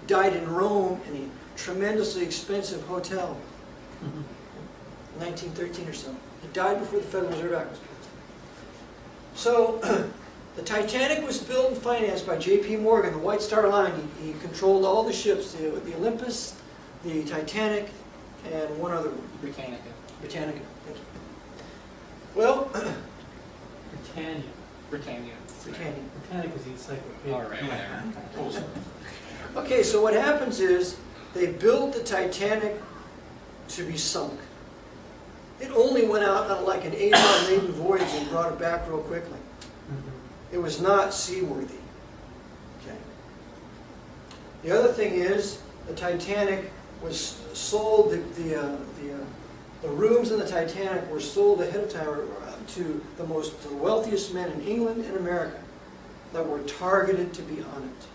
died in Rome in a tremendously expensive hotel in 1913 or so. He died before the Federal Reserve Act was passed. So the Titanic was built and financed by J.P. Morgan, the White Star Line. He controlled all the ships, the Olympus, the Titanic, and one other one. Britannica. Britannica. Thank you. Well, Britannia. Britannia. Britannia. Britannia is the encyclopedia. All right, whatever. Okay, so what happens is they built the Titanic to be sunk. It only went out on like an 8-hour maiden voyage and brought it back real quickly. It was not seaworthy. Okay. The other thing is the Titanic was sold. The rooms in the Titanic were sold ahead of time to the wealthiest men in England and America that were targeted to be on it.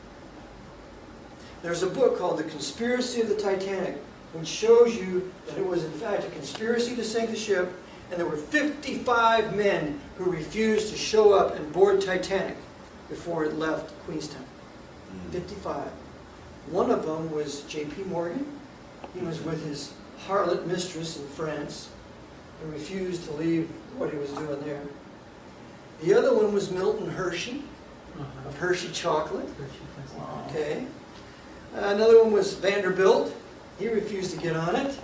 There's a book called The Conspiracy of the Titanic, which shows you that it was in fact a conspiracy to sink the ship, and there were 55 men who refused to show up and board Titanic before it left Queenstown. 55. One of them was J.P. Morgan. He was with his harlot mistress in France and refused to leave what he was doing there. The other one was Milton Hershey, of Hershey Chocolate. Okay. Another one was Vanderbilt. He refused to get on it.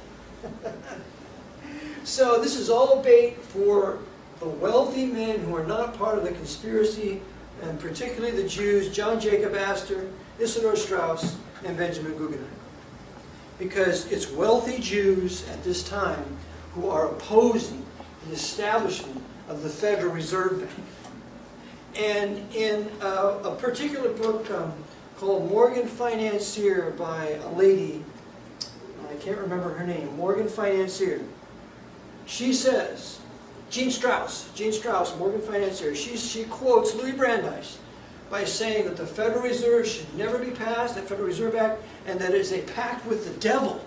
So this is all bait for the wealthy men who are not part of the conspiracy, and particularly the Jews, John Jacob Astor, Isidor Straus, and Benjamin Guggenheim. Because it's wealthy Jews at this time who are opposing the establishment of the Federal Reserve Bank. And in a particular book called Morgan Financier by a lady, I can't remember her name, Morgan Financier. She says, Jean Strauss, Morgan Financier, she quotes Louis Brandeis by saying that the Federal Reserve should never be passed, the Federal Reserve Act, and that it is a pact with the devil.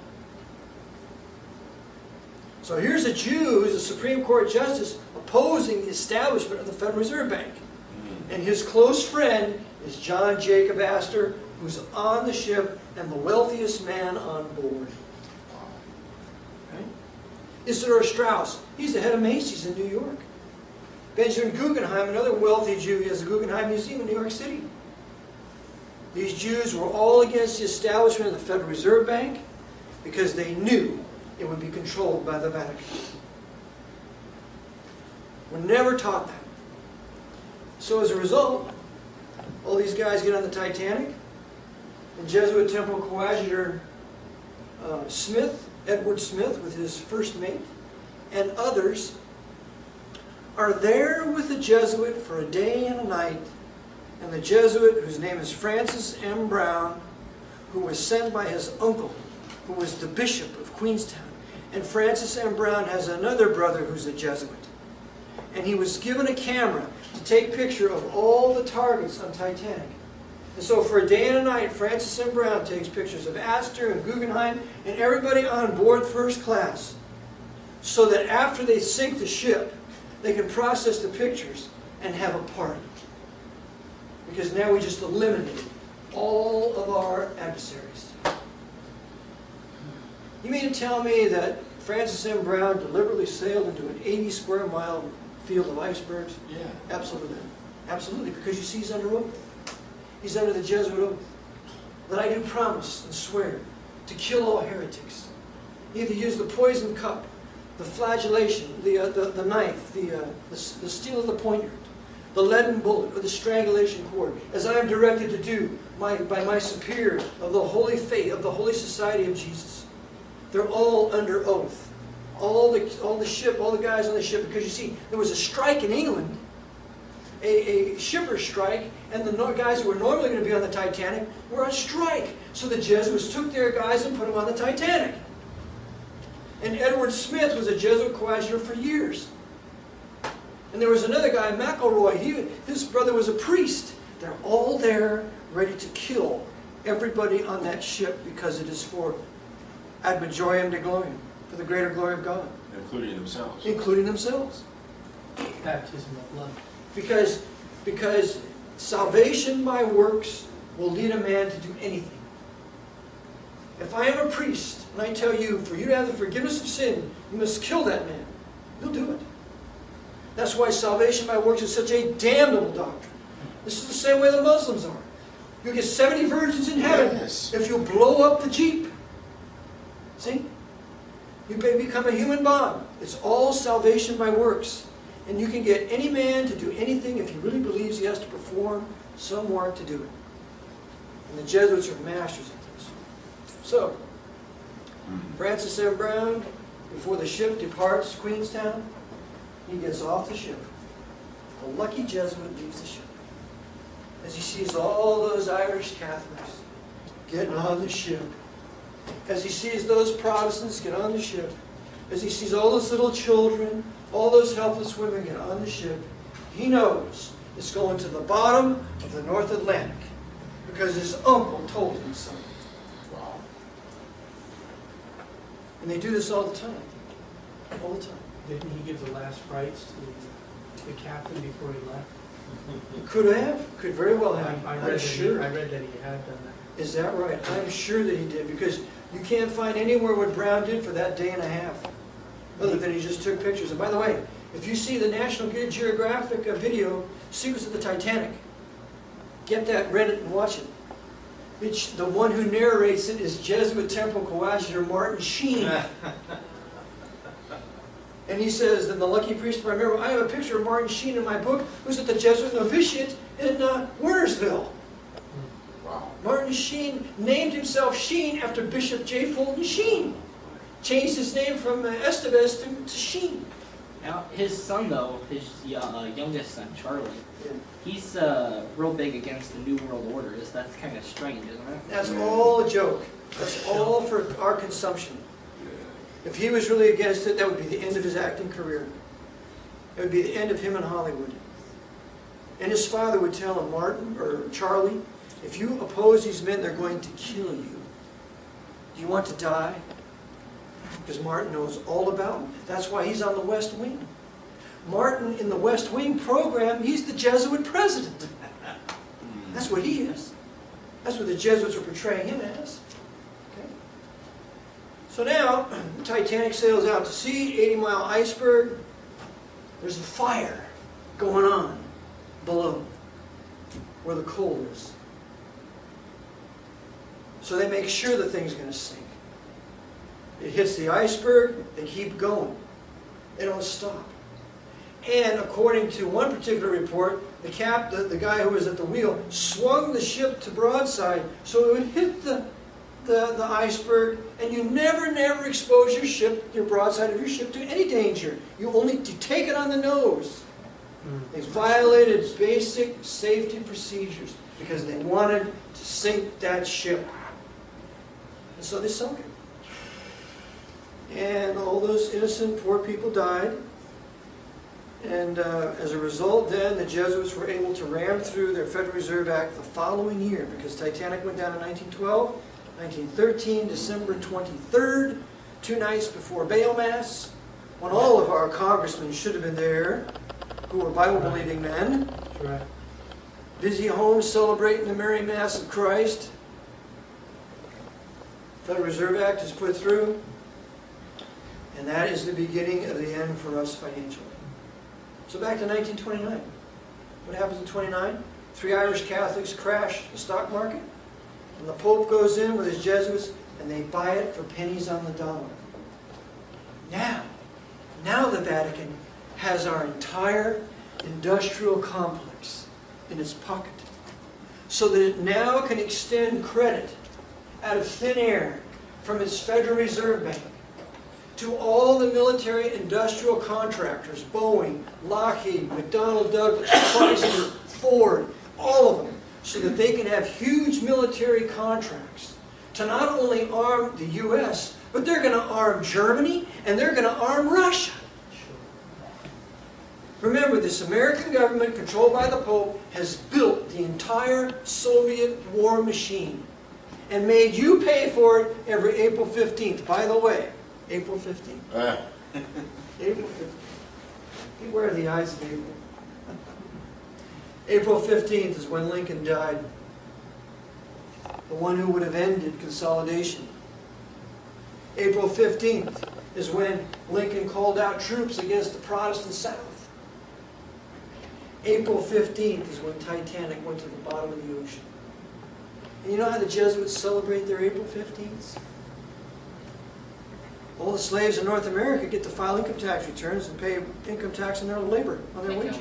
So here's a Jew who's a Supreme Court justice opposing the establishment of the Federal Reserve Bank. And his close friend is John Jacob Astor, who's on the ship and the wealthiest man on board. Right? Isidor Straus, he's the head of Macy's in New York. Benjamin Guggenheim, another wealthy Jew, he has the Guggenheim Museum in New York City. These Jews were all against the establishment of the Federal Reserve Bank because they knew it would be controlled by the Vatican. We're never taught that. So as a result, all these guys get on the Titanic, and Jesuit Temple Coadjutor Edward Smith, with his first mate, and others, are there with the Jesuit for a day and a night, and the Jesuit, whose name is Francis M. Brown, who was sent by his uncle, who was the Bishop of Queenstown. And Francis M. Brown has another brother who's a Jesuit. And he was given a camera to take picture of all the targets on Titanic. And so for a day and a night, Francis M. Brown takes pictures of Astor and Guggenheim and everybody on board first class, so that after they sink the ship, they can process the pictures and have a party. Because now we just eliminated all of our adversaries. You mean to tell me that Francis M. Brown deliberately sailed into an 80 square mile field of icebergs? Yeah. Absolutely. Absolutely, because you see he's under oath. He's under the Jesuit oath. That I do promise and swear to kill all heretics. He either used the poison cup, the flagellation, the knife, the steel of the poignard, the leaden bullet, or the strangulation cord, as I am directed to do by my superior of the holy faith, of the Holy Society of Jesus. They're all under oath. All the guys on the ship, because you see, there was a strike in England, a shipper's strike, and the guys who were normally going to be on the Titanic were on strike. So the Jesuits took their guys and put them on the Titanic. And Edward Smith was a Jesuit coadjutor for years. And there was another guy, McElroy, his brother was a priest. They're all there ready to kill everybody on that ship because it is for ad majorem Dei gloriam, for the greater glory of God. Including themselves. Including themselves. Baptism of blood. Because salvation by works will lead a man to do anything. If I am a priest and I tell you, for you to have the forgiveness of sin, you must kill that man, you'll do it. That's why salvation by works is such a damnable doctrine. This is the same way the Muslims are. You'll get 70 virgins in heaven if you blow up the Jeep. See? You become a human bomb. It's all salvation by works. And you can get any man to do anything if he really believes he has to perform some work to do it. And the Jesuits are masters at this. So, Francis M. Brown, before the ship departs Queenstown, he gets off the ship. A lucky Jesuit leaves the ship. As he sees all those Irish Catholics getting on the ship. As he sees those Protestants get on the ship. As he sees all those little children, all those helpless women get on the ship, he knows it's going to the bottom of the North Atlantic. Because his uncle told him so. Wow. And they do this all the time. All the time. Didn't he give the last rites to the captain before he left? He could have, could very well have. I I'm read sure. that he had done that. Is that right? I'm sure that he did, because you can't find anywhere what Brown did for that day and a half, other than he just took pictures. And by the way, if you see the National Geographic video, Secrets of the Titanic, get that, read it, and watch it. The one who narrates it is Jesuit Temple Coadjutor Martin Sheen. And he says that the lucky priest, I remember, I have a picture of Martin Sheen in my book, who's at the Jesuit novitiate in Wernersville. Wow. Martin Sheen named himself Sheen after Bishop J. Fulton Sheen. Changed his name from Estevez to Sheen. Now, his son, though, his youngest son, Charlie, Yeah. he's real big against the New World Order. That's kind of strange, isn't it? That's all a joke. That's all for our consumption. If he was really against it, that would be the end of his acting career. It would be the end of him in Hollywood. And his father would tell him, Martin, or Charlie, if you oppose these men, they're going to kill you. Do you want to die? Because Martin knows all about them. That's why he's on the West Wing. Martin, in the West Wing program, he's the Jesuit president. That's what he is. That's what the Jesuits are portraying him as. Okay? So now, the Titanic sails out to sea, 80-mile iceberg. There's a fire going on below where the coal is. So they make sure the thing's going to sink. It hits the iceberg, they keep going. They don't stop. And according to one particular report, the guy who was at the wheel swung the ship to broadside so it would hit the iceberg, and you never expose your broadside of your ship to any danger. You only take it on the nose. They violated basic safety procedures because they wanted to sink that ship. And so they sunk it. And all those innocent poor people died. And as a result, then, the Jesuits were able to ram through their Federal Reserve Act the following year, because Titanic went down in 1912, 1913, December 23rd, 2 nights before Baal Mass, when all of our congressmen should have been there, who were Bible-believing men, That's right. busy home celebrating the Merry Mass of Christ. Federal Reserve Act is put through, and that is the beginning of the end for us financially. So back to 1929. What happens in 29? 3 Irish Catholics crash the stock market, and the Pope goes in with his Jesuits and they buy it for pennies on the dollar. Now the Vatican has our entire industrial complex in its pocket, so that it now can extend credit out of thin air from its Federal Reserve Bank to all the military industrial contractors, Boeing, Lockheed, McDonnell Douglas, Chrysler, Ford, all of them, so that they can have huge military contracts to not only arm the U.S., but they're going to arm Germany and they're going to arm Russia. Remember, this American government, controlled by the Pope, has built the entire Soviet war machine and made you pay for it every April 15th. By the way, April 15th. April 15th. Beware the eyes of April. April 15th is when Lincoln died. The one who would have ended consolidation. April 15th is when Lincoln called out troops against the Protestant South. April 15th is when Titanic went to the bottom of the ocean. And you know how the Jesuits celebrate their April 15th? All the slaves in North America get to file income tax returns and pay income tax on their labor, on their wages.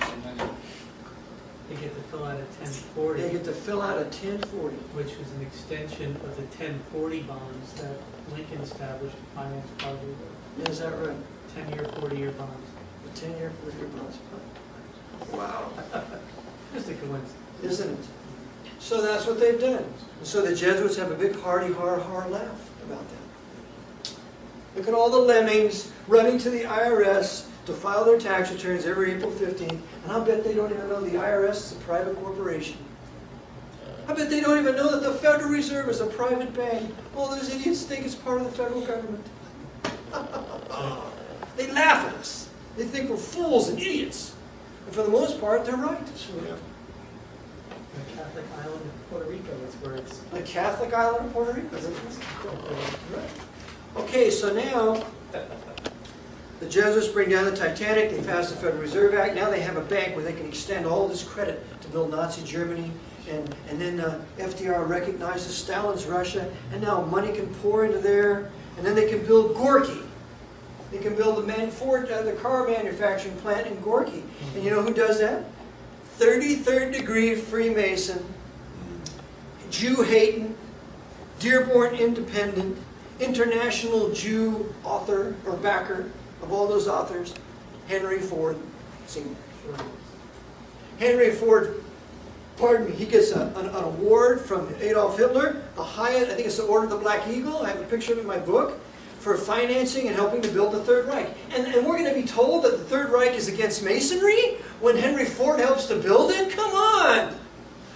They get to fill out a 1040. They get to fill out a 1040. Which was an extension of the 1040 bonds that Lincoln established to finance part of the Is that right? 10-year, 40-year bonds. The 10-year, 40-year bonds. Wow. Just a coincidence. Isn't it? So that's what they've done. And so the Jesuits have a big hearty har laugh about that. Look at all the lemmings running to the IRS to file their tax returns every April 15th, and I'll bet they don't even know the IRS is a private corporation. I bet they don't even know that the Federal Reserve is a private bank. All those idiots think it's part of the federal government. They laugh at us. They think we're fools and idiots. And for the most part, they're right. The Catholic island of Puerto Rico, that's where it's... The Catholic island of Puerto Rico. Right. Okay, so now the Jesuits bring down the Titanic, they pass the Federal Reserve Act, now they have a bank where they can extend all this credit to build Nazi Germany, and then FDR recognizes Stalin's Russia, and now money can pour into there, and then they can build Gorky. They can build the car manufacturing plant in Gorky. And you know who does that? 33rd degree Freemason, Jew-hating, Dearborn Independent, international Jew author or backer of all those authors, Henry Ford Sr. Henry Ford, pardon me, he gets an award from Adolf Hitler, the highest, I think it's the Order of the Black Eagle, I have a picture of it in my book, for financing and helping to build the Third Reich. And we're going to be told that the Third Reich is against Masonry when Henry Ford helps to build it? Come on!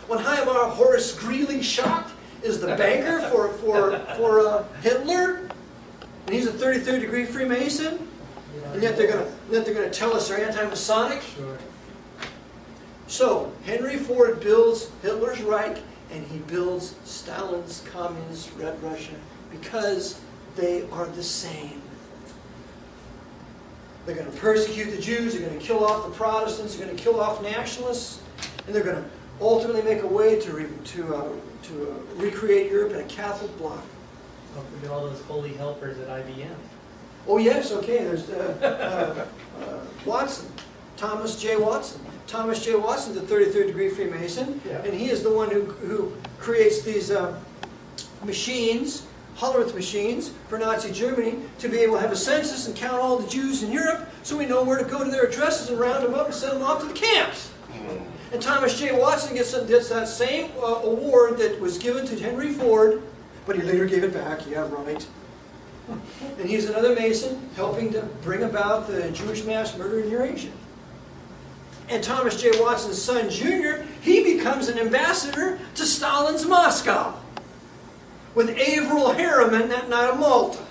When Horace Greeley-Schott is the banker for Hitler, and he's a 33rd degree Freemason, and yet they're going to tell us they're anti-Masonic. Sure. So Henry Ford builds Hitler's Reich, and he builds Stalin's Communist Red Russia because they are the same. They're going to persecute the Jews, they're going to kill off the Protestants, they're going to kill off nationalists, and they're going to ultimately make a way to recreate Europe in a Catholic bloc. Don't forget all those holy helpers at IBM. Oh yes, okay, there's Watson, Thomas J. Watson. Thomas J. Watson's a 33rd degree Freemason, Yeah. and he is the one who creates these machines, Hollerith machines, for Nazi Germany to be able to have a census and count all the Jews in Europe so we know where to go to their addresses and round them up and send them off to the camps. And Thomas J. Watson gets that same award that was given to Henry Ford, but he later gave it back, yeah, right. And he's another Mason helping to bring about the Jewish mass murder in Eurasia. And Thomas J. Watson's son, Jr., he becomes an ambassador to Stalin's Moscow with Averell Harriman that night of Malta,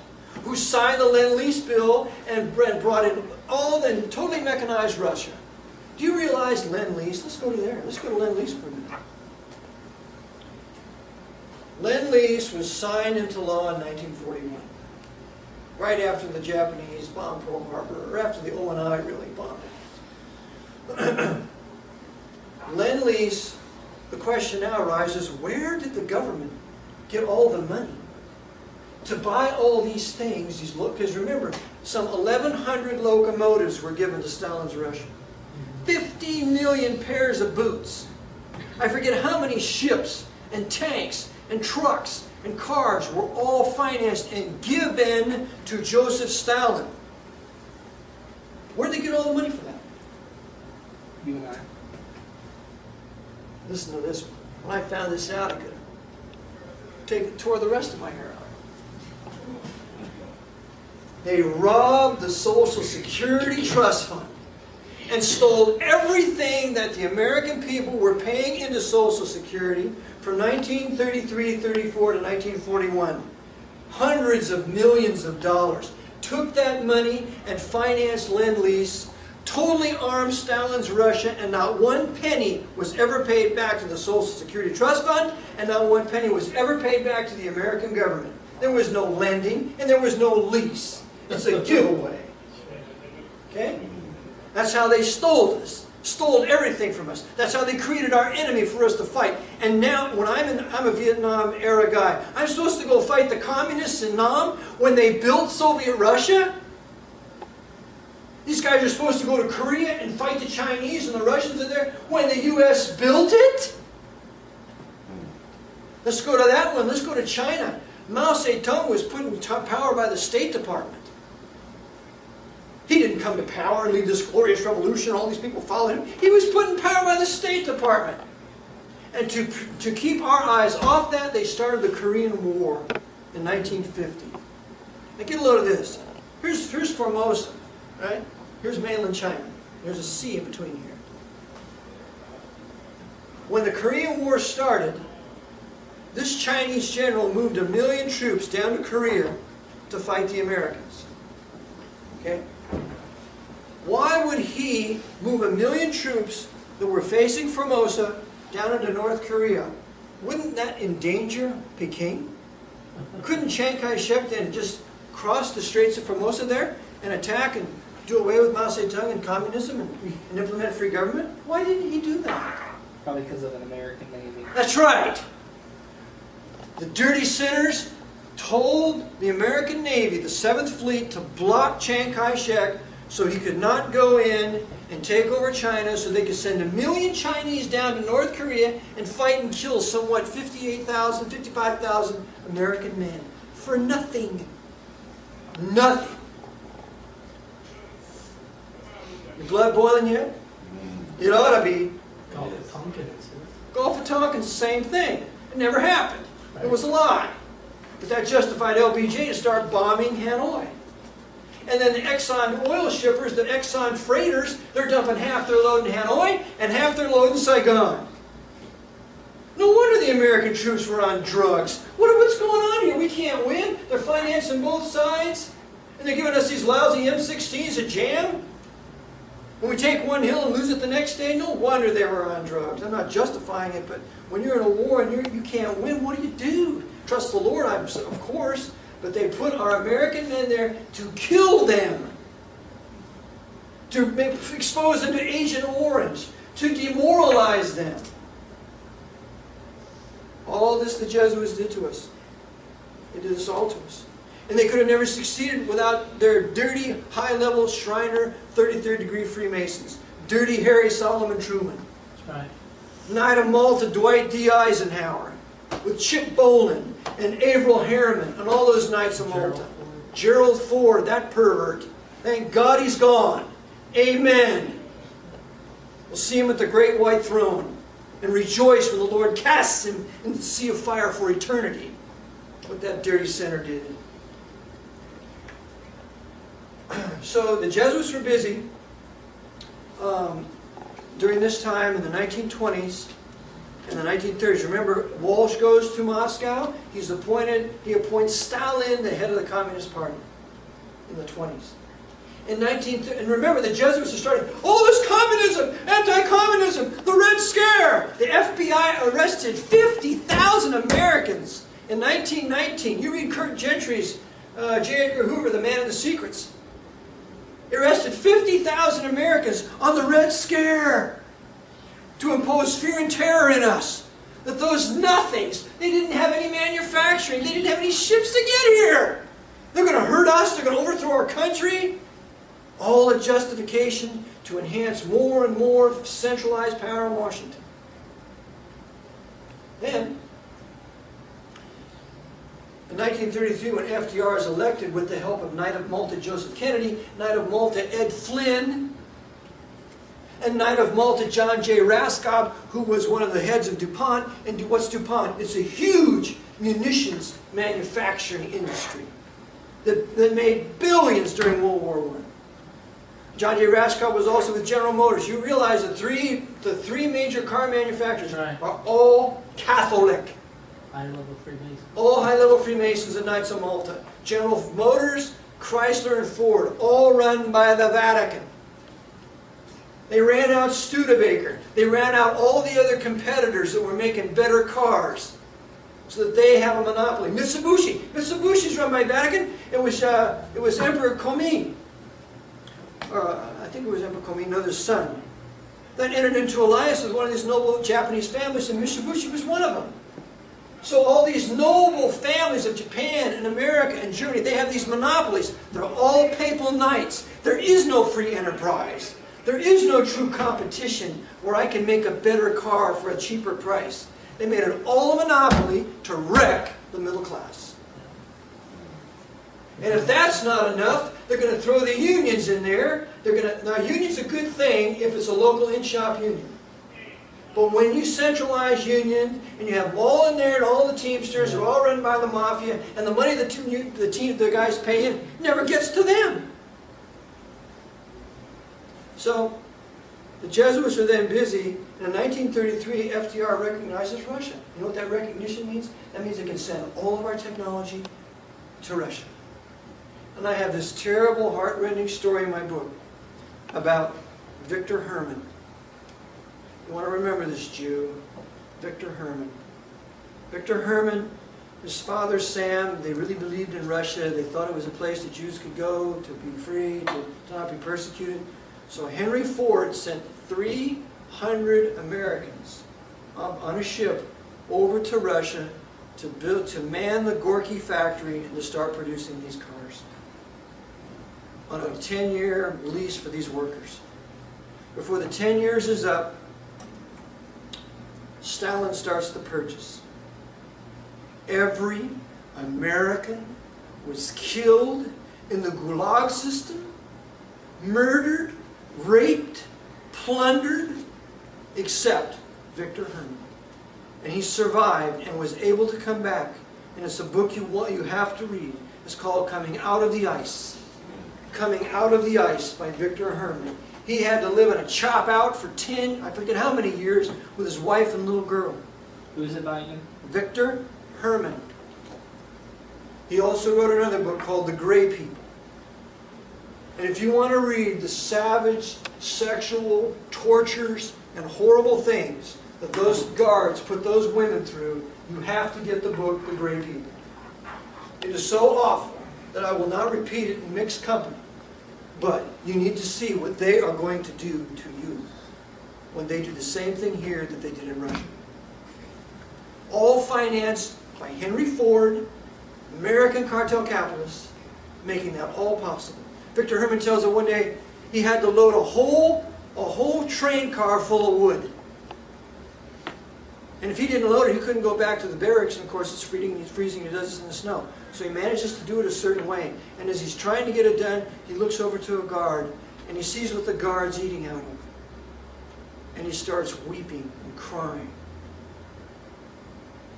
who signed the Lend-Lease bill and brought in all and totally mechanized Russia. Do you realize Lend-Lease? Let's go to there. Let's go to Lend-Lease for a minute. Lend-Lease was signed into law in 1941, right after the Japanese bombed Pearl Harbor, or after the O&I really bombed it. Lend-Lease, the question now arises, where did the government get all the money to buy all these things, because remember, some 1,100 locomotives were given to Stalin's Russia. 50 million pairs of boots. I forget how many ships and tanks and trucks and cars were all financed and given to Joseph Stalin. Where did they get all the money for that? You and I. Listen to this one. When I found this out, I could have tore the rest of my hair out. They robbed the Social Security Trust Fund and stole everything that the American people were paying into Social Security from 1933-34 to 1941. Hundreds of millions of dollars. Took that money and financed Lend-Lease, totally armed Stalin's Russia, and not one penny was ever paid back to the Social Security Trust Fund, and not one penny was ever paid back to the American government. There was no lending, and there was no lease. It's a giveaway. Okay? That's how they stole us. Stole everything from us. That's how they created our enemy for us to fight. And now, when I'm a Vietnam era guy, I'm supposed to go fight the communists in Nam when they built Soviet Russia? These guys are supposed to go to Korea and fight the Chinese and the Russians are there when the U.S. built it? Let's go to that one. Let's go to China. Mao Zedong was put in power by the State Department. He didn't come to power and lead this glorious revolution. All these people followed him. He was put in power by the State Department. And to keep our eyes off that, they started the Korean War in 1950. Now get a load of this. Here's Formosa, right? Here's mainland China. There's a sea in between here. When the Korean War started, this Chinese general moved 1 million troops down to Korea to fight the Americans. Okay? Why would he move 1 million troops that were facing Formosa down into North Korea? Wouldn't that endanger Peking? Couldn't Chiang Kai-shek then just cross the Straits of Formosa there and attack and do away with Mao Zedong and communism and implement free government? Why didn't he do that? Probably because of an American Navy. That's right. The dirty sinners told the American Navy, the 7th Fleet, to block Chiang Kai-shek so he could not go in and take over China, so they could send 1 million Chinese down to North Korea and fight and kill somewhat 58,000, 55,000 American men. For nothing. Nothing. Your blood boiling yet? It ought to be. Gulf of Tonkin incident. Gulf of Tonkin's the same thing. It never happened. It was a lie. But that justified LBJ to start bombing Hanoi. And then the Exxon oil shippers, the Exxon freighters, they're dumping half their load in Hanoi and half their load in Saigon. No wonder the American troops were on drugs. What's going on here? We can't win. They're financing both sides. And they're giving us these lousy M16s to jam. When we take one hill and lose it the next day, no wonder they were on drugs. I'm not justifying it, but when you're in a war and you can't win, what do? Trust the Lord, of course. But they put our American men there to kill them. To expose them to Agent Orange. To demoralize them. All this the Jesuits did to us. They did this all to us. And they could have never succeeded without their dirty, high-level Shriner, 33rd degree Freemasons. Dirty Harry Solomon Truman. That's right. Knight of Malta, Dwight D. Eisenhower. With Chip Bolin and Averell Harriman and all those Knights of Malta. Gerald Ford, that pervert. Thank God he's gone. Amen. We'll see him at the great white throne and rejoice when the Lord casts him into the sea of fire for eternity. What that dirty sinner did. So the Jesuits were busy during this time in the 1920s and the 1930s. Remember, Walsh goes to Moscow. He appoints Stalin the head of the Communist Party in the 20s. And remember, the Jesuits are starting, oh, this communism, anti-communism, the Red Scare. The FBI arrested 50,000 Americans in 1919. You read Kurt Gentry's J. Edgar Hoover, The Man of the Secrets. He arrested 50,000 Americans on the Red Scare to impose fear and terror in us. that those nothings, they didn't have any manufacturing, they didn't have any ships to get here. They're going to hurt us, they're going to overthrow our country. All a justification to enhance more and more centralized power in Washington. Then, in 1933, when FDR is elected with the help of Knight of Malta Joseph Kennedy, Knight of Malta Ed Flynn, and Knight of Malta John J. Raskob, who was one of the heads of DuPont. And what's DuPont? It's a huge munitions manufacturing industry that made billions during World War I. John J. Raskob was also with General Motors. You realize the three major car manufacturers Right. are all Catholic. High-level Freemasons. All high-level Freemasons and Knights of Malta. General Motors, Chrysler, and Ford, all run by the Vatican. They ran out Studebaker. They ran out all the other competitors that were making better cars so that they have a monopoly. Mitsubishi. Mitsubishi's run by Vatican. It was Emperor Komi. I think it was Emperor Komi, another son. That entered into alliance with one of these noble Japanese families, and Mitsubishi was one of them. So all these noble families of Japan and America and Germany, they have these monopolies. They're all papal knights. There is no free enterprise. There is no true competition where I can make a better car for a cheaper price. They made it all a monopoly to wreck the middle class. And if that's not enough, they're going to throw the unions in there. Now, union's a good thing if it's a local in-shop union. But when you centralize union and you have them all in there and all the Teamsters are all run by the mafia, and the money the guys pay in never gets to them. So the Jesuits are then busy, and in 1933 FDR recognizes Russia. You know what that recognition means? That means they can send all of our technology to Russia. And I have this terrible, heart-rending story in my book about Victor Herman. You want to remember this Jew, Victor Herman. Victor Herman, his father Sam, they really believed in Russia. They thought it was a place that Jews could go to be free, to not be persecuted. So Henry Ford sent 300 Americans on a ship over to Russia to man the Gorky factory and to start producing these cars on a 10-year lease for these workers. Before the 10 years is up, Stalin starts the purchase. Every American was killed in the Gulag system, murdered, raped, plundered, except Victor Herman. And he survived and was able to come back. And it's a book you have to read. It's called Coming Out of the Ice. Coming Out of the Ice by Victor Herman. He had to live in a chop out for 10, I forget how many years, with his wife and little girl. Who's it by again? Victor Herman. He also wrote another book called The Gray People. And if you want to read the savage, sexual tortures and horrible things that those guards put those women through, you have to get the book The Gray People. It is so awful that I will not repeat it in mixed company. But you need to see what they are going to do to you when they do the same thing here that they did in Russia. All financed by Henry Ford, American cartel capitalists, making that all possible. Victor Herman tells that one day he had to load a whole train car full of wood. And if he didn't load it, he couldn't go back to the barracks, and of course it's freezing, he does this in the snow. So he manages to do it a certain way. And as he's trying to get it done, he looks over to a guard, and he sees what the guard's eating out of. And he starts weeping and crying.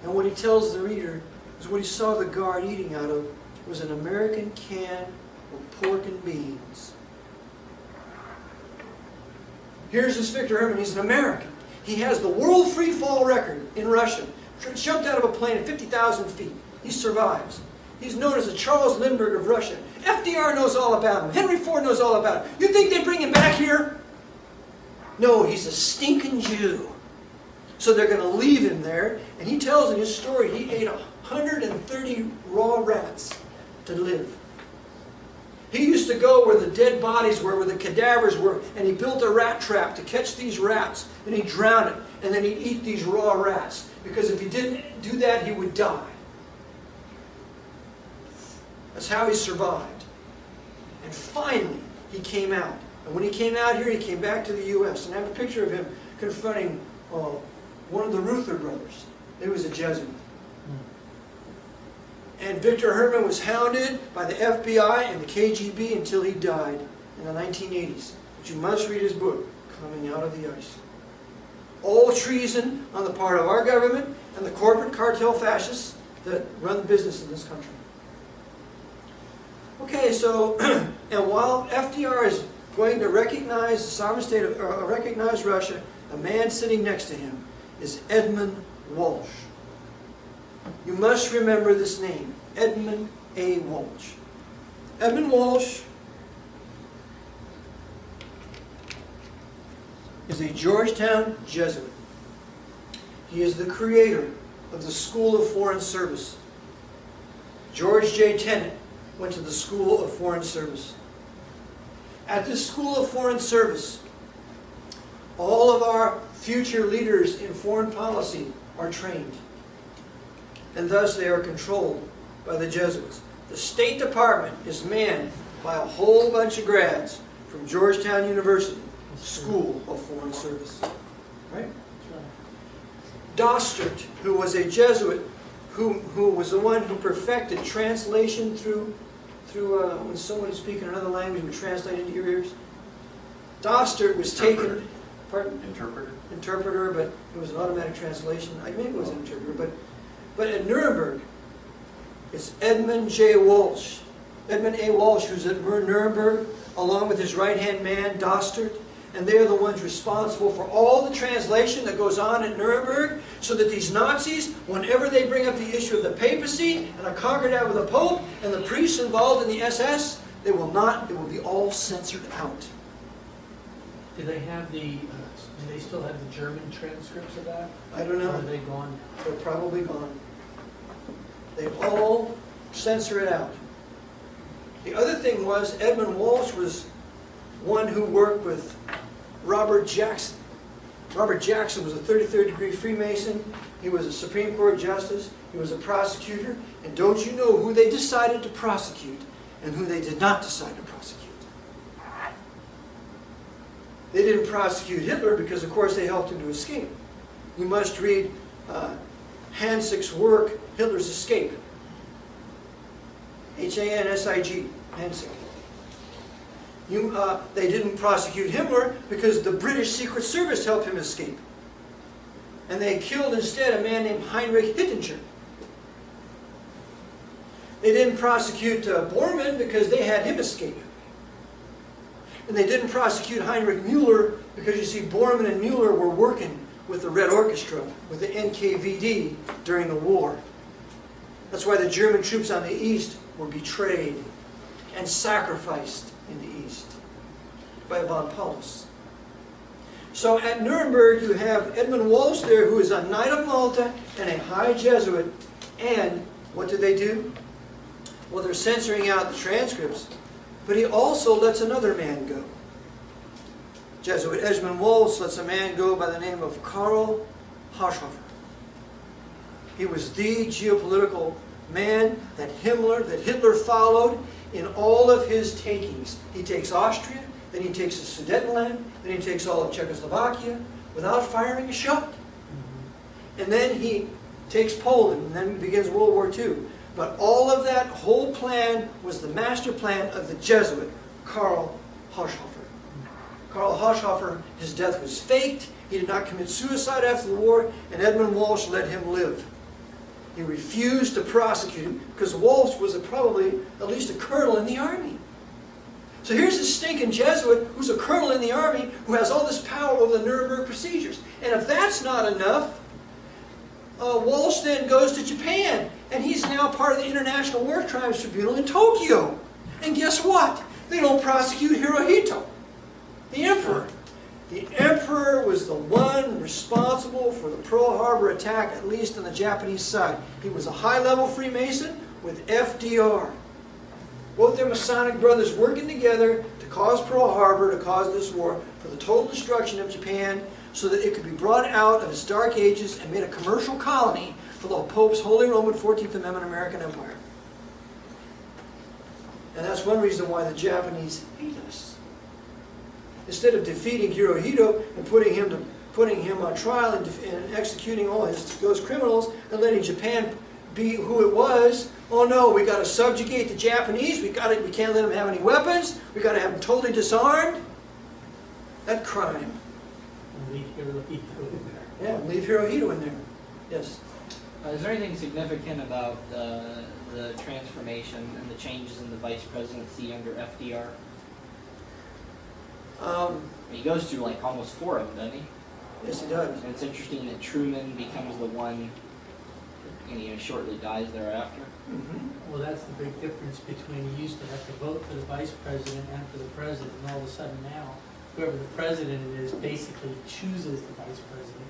And what he tells the reader is what he saw the guard eating out of was an American can of pork and beans. Here's this Victor Herman, he's an American. He has the world free fall record in Russia. Jumped out of a plane at 50,000 feet. He survives. He's known as the Charles Lindbergh of Russia. FDR knows all about him. Henry Ford knows all about him. You think they bring him back here? No, he's a stinking Jew. So they're going to leave him there. And he tells in his story he ate 130 raw rats to live. He used to go where the dead bodies were, where the cadavers were, and he built a rat trap to catch these rats. And he'd drown it, and then he'd eat these raw rats. because if he didn't do that, he would die. That's how he survived. And finally, he came out. And when he came out here, he came back to the U.S. And I have a picture of him confronting one of the Ruther brothers. He was a Jesuit. And Victor Herman was hounded by the FBI and the KGB until he died in the 1980s. But you must read his book, Coming Out of the Ice. All treason on the part of our government and the corporate cartel fascists that run the business in this country. Okay, so, and while FDR is going to recognize the sovereign state of, recognize Russia, a man sitting next to him is Edmund Walsh. You must remember this name, Edmund A. Walsh. Edmund Walsh is a Georgetown Jesuit. He is the creator of the School of Foreign Service. George J. Tenet went to the School of Foreign Service. At this School of Foreign Service, all of our future leaders in foreign policy are trained. And thus they are controlled by the Jesuits. The State Department is manned by a whole bunch of grads from Georgetown University School of Foreign Service. Right? Dostert, who was a Jesuit, who was the one who perfected translation through when someone is speaking another language would translate into your ears. Dostert was taken... Pardon? Interpreter, but it was an automatic translation. Maybe it was an interpreter, but at Nuremberg, it's Edmund J. Walsh, Edmund A. Walsh, who's at Nuremberg, along with his right-hand man, Dostert, and they're the ones responsible for all the translation that goes on at Nuremberg, so that these Nazis, whenever they bring up the issue of the papacy and a concordat with the Pope and the priests involved in the SS, they will not, it will be all censored out. Do they have the, do they still have the German transcripts of that? I don't know. Or are they gone? They're probably gone. They all censor it out. The other thing was, Edmund Walsh was one who worked with Robert Jackson. Robert Jackson was a 33rd degree Freemason. He was a Supreme Court Justice. He was a prosecutor. And don't you know who they decided to prosecute and who they did not decide to prosecute? They didn't prosecute Hitler because, of course, they helped him to escape. You must read Hansig's work, Hitler's Escape. H-A-N-S-I-G, Hansig. They didn't prosecute Himmler because the British Secret Service helped him escape. And they killed instead a man named Heinrich Hittinger. They didn't prosecute Bormann because they had him escape. And they didn't prosecute Heinrich Müller because, you see, Bormann and Müller were working with the Red Orchestra, with the NKVD during the war. That's why the German troops on the east were betrayed and sacrificed in the east by von Paulus. So at Nuremberg you have Edmund Walsh there, who is a Knight of Malta and a High Jesuit. And what do they do? Well, they're censoring out the transcripts, but he also lets another man go. Jesuit Edmund Walsh lets a man go by the name of Karl Haushofer. He was the geopolitical man that Hitler followed in all of his takings. He takes Austria, then he takes the Sudetenland, then he takes all of Czechoslovakia without firing a shot. And then he takes Poland, and then begins World War II. But all of that whole plan was the master plan of the Jesuit, Karl Haushofer. Karl Haushofer, his death was faked. He did not commit suicide after the war, and Edmund Walsh let him live. He refused to prosecute him because Walsh was probably at least a colonel in the army. So here's this stinking Jesuit who's a colonel in the army who has all this power over the Nuremberg procedures. And if that's not enough, Walsh then goes to Japan, and he's now part of the International War Crimes Tribunal in Tokyo. And guess what? They don't prosecute Hirohito, the emperor. The emperor was the one responsible for the Pearl Harbor attack, at least on the Japanese side. He was a high-level Freemason with FDR. Both their Masonic brothers working together to cause Pearl Harbor, to cause this war, for the total destruction of Japan, so that it could be brought out of its dark ages and made a commercial colony for the Pope's Holy Roman 14th Amendment American Empire. And that's one reason why the Japanese hate us. Instead of defeating Hirohito and putting him on trial and executing all those criminals and letting Japan be who it was, oh no, we got to subjugate the Japanese. We can't let them have any weapons. We got to have them totally disarmed. That crime. And leave Hirohito in there. Yeah, leave Hirohito in there. Yes. Is there anything significant about the transformation and the changes in the vice presidency under FDR? He goes through like almost 4 of them, doesn't he? Yes, he does. And it's interesting that Truman becomes the one, and he shortly dies thereafter. Mm-hmm. Well, that's the big difference between you used to have to vote for the vice president and for the president, and all of a sudden now, whoever the president is basically chooses the vice president,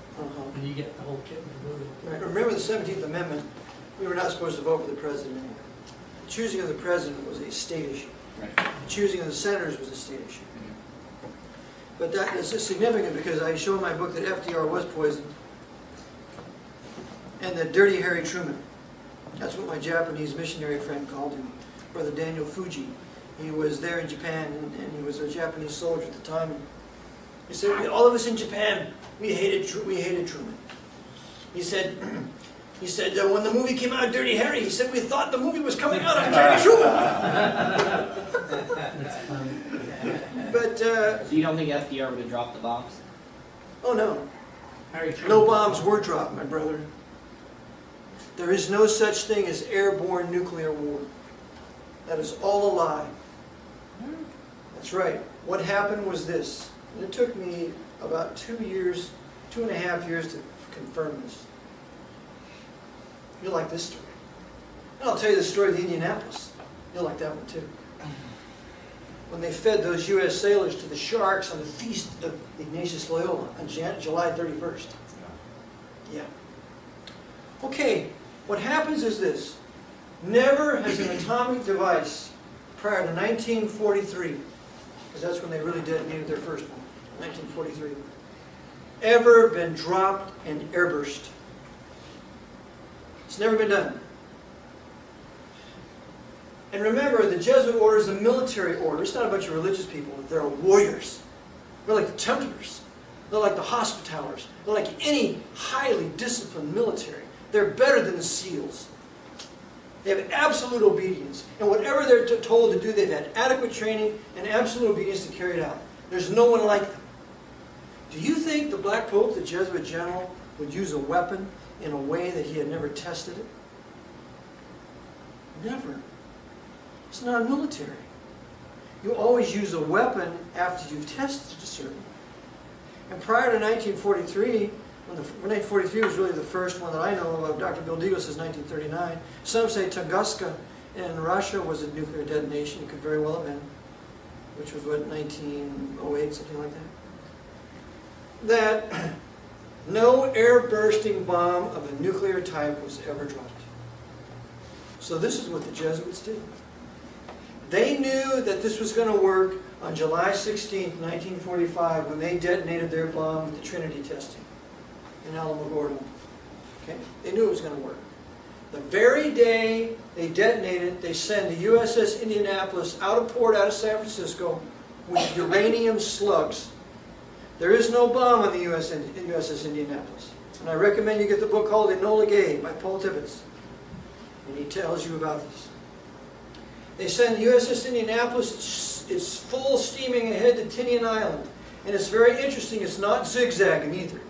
and you get the whole kit and caboodle. Right. Remember the 17th Amendment, we were not supposed to vote for the president anyway. The choosing of the president was a state issue. Right. The choosing of the senators was a state issue. But that is significant because I show in my book that FDR was poisoned. And that Dirty Harry Truman, that's what my Japanese missionary friend called him, Brother Daniel Fuji. He was there in Japan, and he was a Japanese soldier at the time. And he said, all of us in Japan, we hated Truman. He said, when the movie came out, Dirty Harry, he said, we thought the movie was coming out of Harry Truman. But, So you don't think FDR would have dropped the bombs? oh no. Harry Truman. No bombs were dropped, my brother. There is no such thing as airborne nuclear war. That is all a lie. That's right. What happened was this. And it took me about 2.5 years to confirm this. You'll like this story. And I'll tell you the story of the Indianapolis. You'll like that one too. When they fed those U.S. sailors to the sharks on the feast of Ignatius Loyola on July 31st. Yeah. Okay, what happens is this. Never has an atomic device prior to 1943, because that's when they really detonated their first one, 1943, ever been dropped and airburst. It's never been done. And remember, the Jesuit order is a military order. It's not a bunch of religious people. They're warriors. They're like the Templars. They're like the Hospitallers. They're like any highly disciplined military. They're better than the SEALs. They have absolute obedience. And whatever they're told to do, they've had adequate training and absolute obedience to carry it out. There's no one like them. Do you think the Black Pope, the Jesuit general, would use a weapon in a way that he had never tested it? Never. It's not a military. You always use a weapon after you've tested it, certainly. And prior to 1943, when 1943 was really the first one that I know of, Dr. Bill Deagle says 1939. Some say Tunguska in Russia was a nuclear detonation. It could very well have been, which was what, 1908, something like that. That no air-bursting bomb of a nuclear type was ever dropped. So this is what the Jesuits did. They knew that this was going to work on July 16, 1945, when they detonated their bomb with the Trinity testing in Alamogordo. Okay? They knew it was going to work. The very day they detonated, they sent the USS Indianapolis out of port, out of San Francisco, with uranium slugs. There is no bomb on the USS Indianapolis. And I recommend you get the book called Enola Gay by Paul Tibbets. And he tells you about this. They send the USS Indianapolis, it's full steaming ahead to Tinian Island. And it's very interesting, it's not zigzagging either.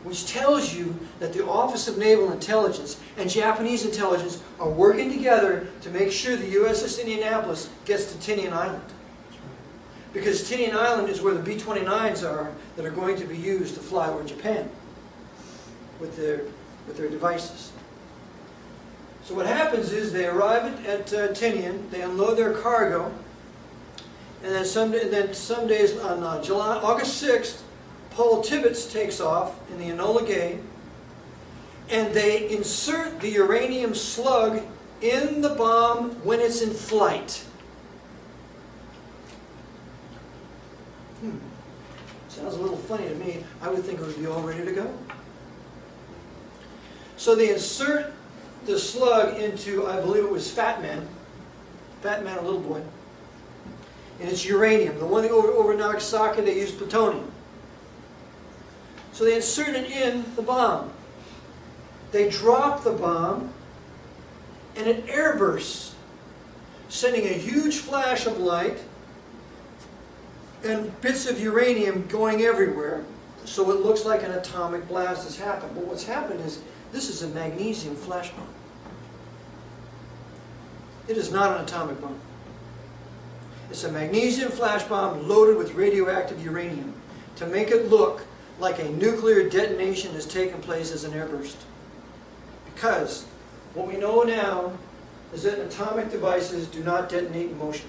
Which tells you that the Office of Naval Intelligence and Japanese intelligence are working together to make sure the USS Indianapolis gets to Tinian Island. Because Tinian Island is where the B-29s are that are going to be used to fly over Japan with their devices. So what happens is they arrive at Tinian, they unload their cargo, and then some days on August 6th, Paul Tibbets takes off in the Enola Gay, and they insert the uranium slug in the bomb when it's in flight. Sounds a little funny to me. I would think it would be all ready to go. So they insert the slug into, I believe it was Fat Man, a little boy, and it's uranium. The one over Nagasaki, they used plutonium. So they insert it in the bomb. They drop the bomb, and it airbursts, sending a huge flash of light and bits of uranium going everywhere, so it looks like an atomic blast has happened. But what's happened is, this is a magnesium flash bomb. It is not an atomic bomb. It's a magnesium flash bomb loaded with radioactive uranium to make it look like a nuclear detonation has taken place as an airburst. Because what we know now is that atomic devices do not detonate in motion.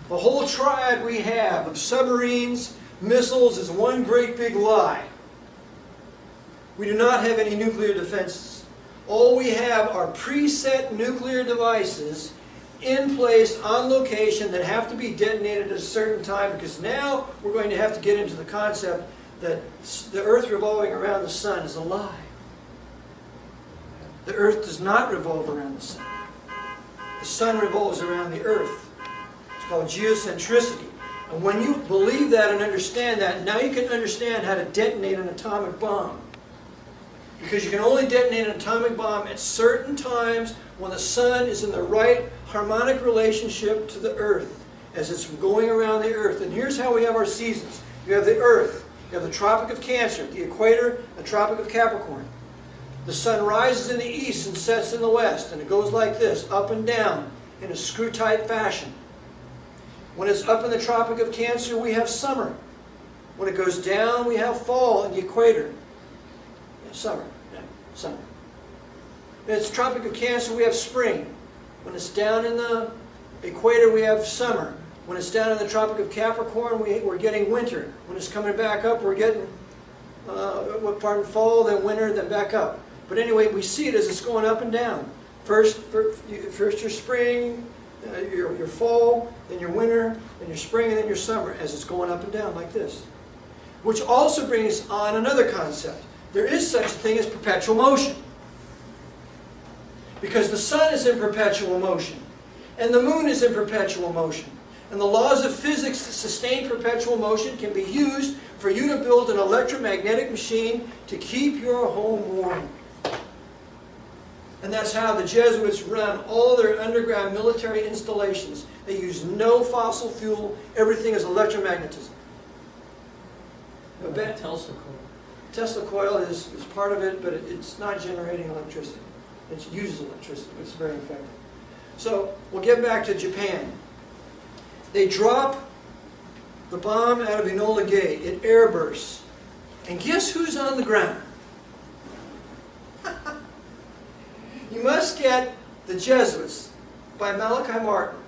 The whole triad we have of submarines, missiles is one great big lie. We do not have any nuclear defenses. All we have are preset nuclear devices in place on location that have to be detonated at a certain time, because now we're going to have to get into the concept that the Earth revolving around the sun is a lie. The Earth does not revolve around the sun. The sun revolves around the Earth. It's called geocentricity. And when you believe that and understand that, now you can understand how to detonate an atomic bomb. Because you can only detonate an atomic bomb at certain times when the sun is in the right harmonic relationship to the Earth as it's going around the Earth. And here's how we have our seasons. You have the Earth, you have the Tropic of Cancer, the equator, the Tropic of Capricorn. The sun rises in the east and sets in the west, and it goes like this, up and down, in a screw-tight fashion. When it's up in the Tropic of Cancer, we have summer. When it goes down, we have fall in the equator. Summer. Yeah, summer. In its Tropic of Cancer, we have spring. When it's down in the equator, we have summer. When it's down in the Tropic of Capricorn, we're getting winter. When it's coming back up, we're getting fall, then winter, then back up. But anyway, we see it as it's going up and down. First your spring, your fall, then your winter, then your spring, and then your summer, as it's going up and down like this. Which also brings on another concept. There is such a thing as perpetual motion. Because the sun is in perpetual motion, and the moon is in perpetual motion. And the laws of physics that sustain perpetual motion can be used for you to build an electromagnetic machine to keep your home warm. And that's how the Jesuits run all their underground military installations. They use no fossil fuel. Everything is electromagnetism. Tesla coil is part of it, but it's not generating electricity. It uses electricity. It's very effective. So we'll get back to Japan. They drop the bomb out of Enola Gay. It airbursts. And guess who's on the ground? You must get The Jesuits by Malachi Martin.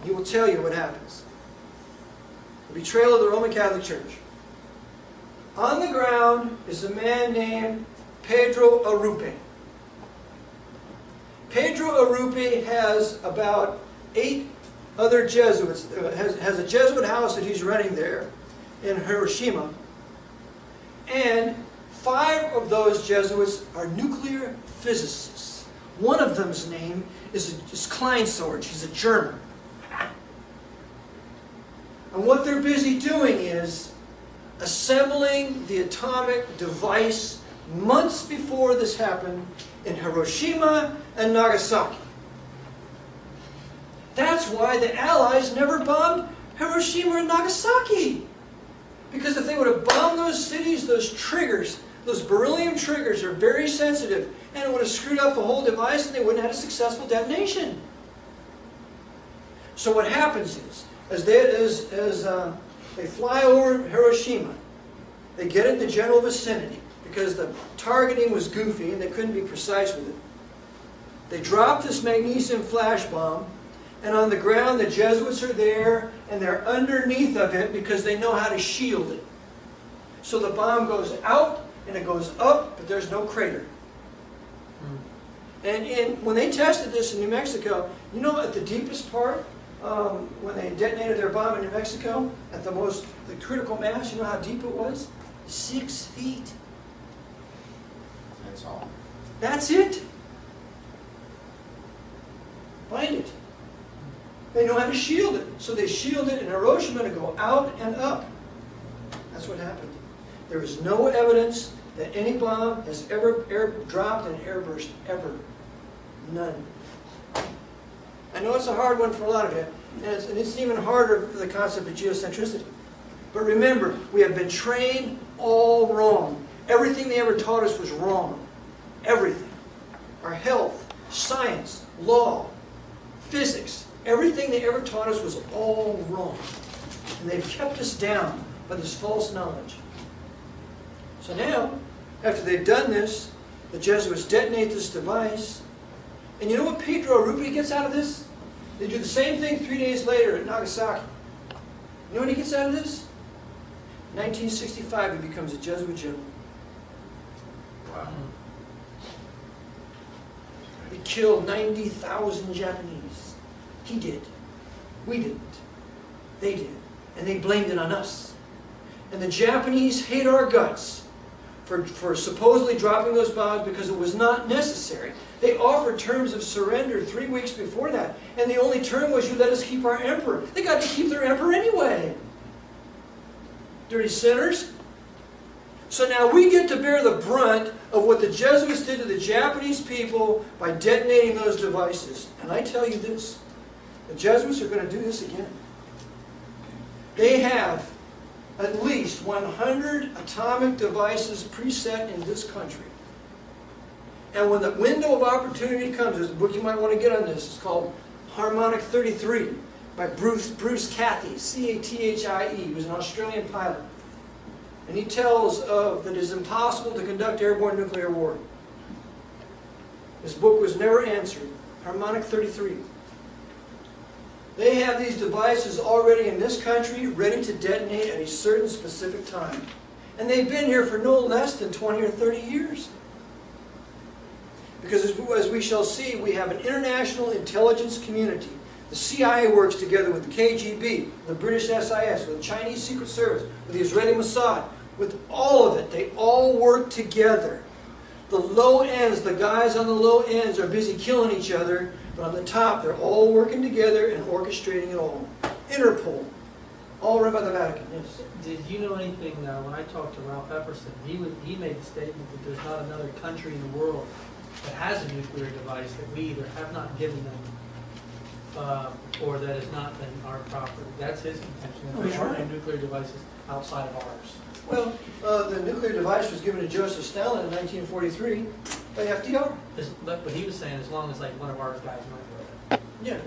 He will tell you what happens. The betrayal of the Roman Catholic Church. On the ground is a man named Pedro Arrupe. Pedro Arrupe has about 8 other Jesuits, has a Jesuit house that he's running there in Hiroshima. And 5 of those Jesuits are nuclear physicists. One of them's name is Kleinsorge. He's a German. And what they're busy doing is assembling the atomic device months before this happened in Hiroshima and Nagasaki. That's why the Allies never bombed Hiroshima and Nagasaki. Because if they would have bombed those cities, those triggers, those beryllium triggers are very sensitive, and it would have screwed up the whole device and they wouldn't have had a successful detonation. So what happens is, as they fly over Hiroshima, they get in the general vicinity, because the targeting was goofy and they couldn't be precise with it. They drop this magnesium flash bomb, and on the ground the Jesuits are there, and they're underneath of it because they know how to shield it. So the bomb goes out and it goes up, but there's no crater. And when they tested this in New Mexico, you know at the deepest part, when they detonated their bomb in New Mexico, at the critical mass, you know how deep it was? 6 feet. That's all. That's it. Find it. They know how to shield it. So they shield it in Hiroshima to go out and up. That's what happened. There is no evidence that any bomb has ever dropped and airburst, ever. None. I know it's a hard one for a lot of you, and it's even harder for the concept of geocentricity. But remember, we have been trained all wrong. Everything they ever taught us was wrong. Everything. Our health, science, law, physics, everything they ever taught us was all wrong. And they've kept us down by this false knowledge. So now, after they've done this, the Jesuits detonate this device. And you know what Pedro Rupi gets out of this? They do the same thing 3 days later at Nagasaki. You know what he gets out of this? 1965, he becomes a Jesuit general. Wow. He killed 90,000 Japanese. He did. We didn't. They did. And they blamed it on us. And the Japanese hate our guts for supposedly dropping those bombs because it was not necessary. They offered terms of surrender 3 weeks before that. And the only term was, you let us keep our emperor. They got to keep their emperor anyway. Dirty sinners. So now we get to bear the brunt of what the Jesuits did to the Japanese people by detonating those devices. And I tell you this, the Jesuits are going to do this again. They have at least 100 atomic devices preset in this country. And when the window of opportunity comes, there's a book you might want to get on this. It's called Harmonic 33 by Bruce Cathie, C-A-T-H-I-E. He was an Australian pilot. And he tells that it is impossible to conduct airborne nuclear war. His book was never answered. Harmonic 33. They have these devices already in this country, ready to detonate at a certain specific time. And they've been here for no less than 20 or 30 years. Because as we shall see, we have an international intelligence community. The CIA works together with the KGB, the British SIS, with the Chinese Secret Service, with the Israeli Mossad, with all of it. They all work together. The low ends, the guys on the low ends are busy killing each other, but on the top they're all working together and orchestrating it all. Interpol, all run by the Vatican, yes. Did you know anything, when I talked to Ralph Epperson, he made the statement that there's not another country in the world that has a nuclear device that we either have not given them or that is not in our property. That's his contention. Oh, There are no right. nuclear devices outside of ours. Well, the nuclear device was given to Joseph Stalin in 1943 by FDR. But he was saying as long as like one of our guys went with it. Yeah.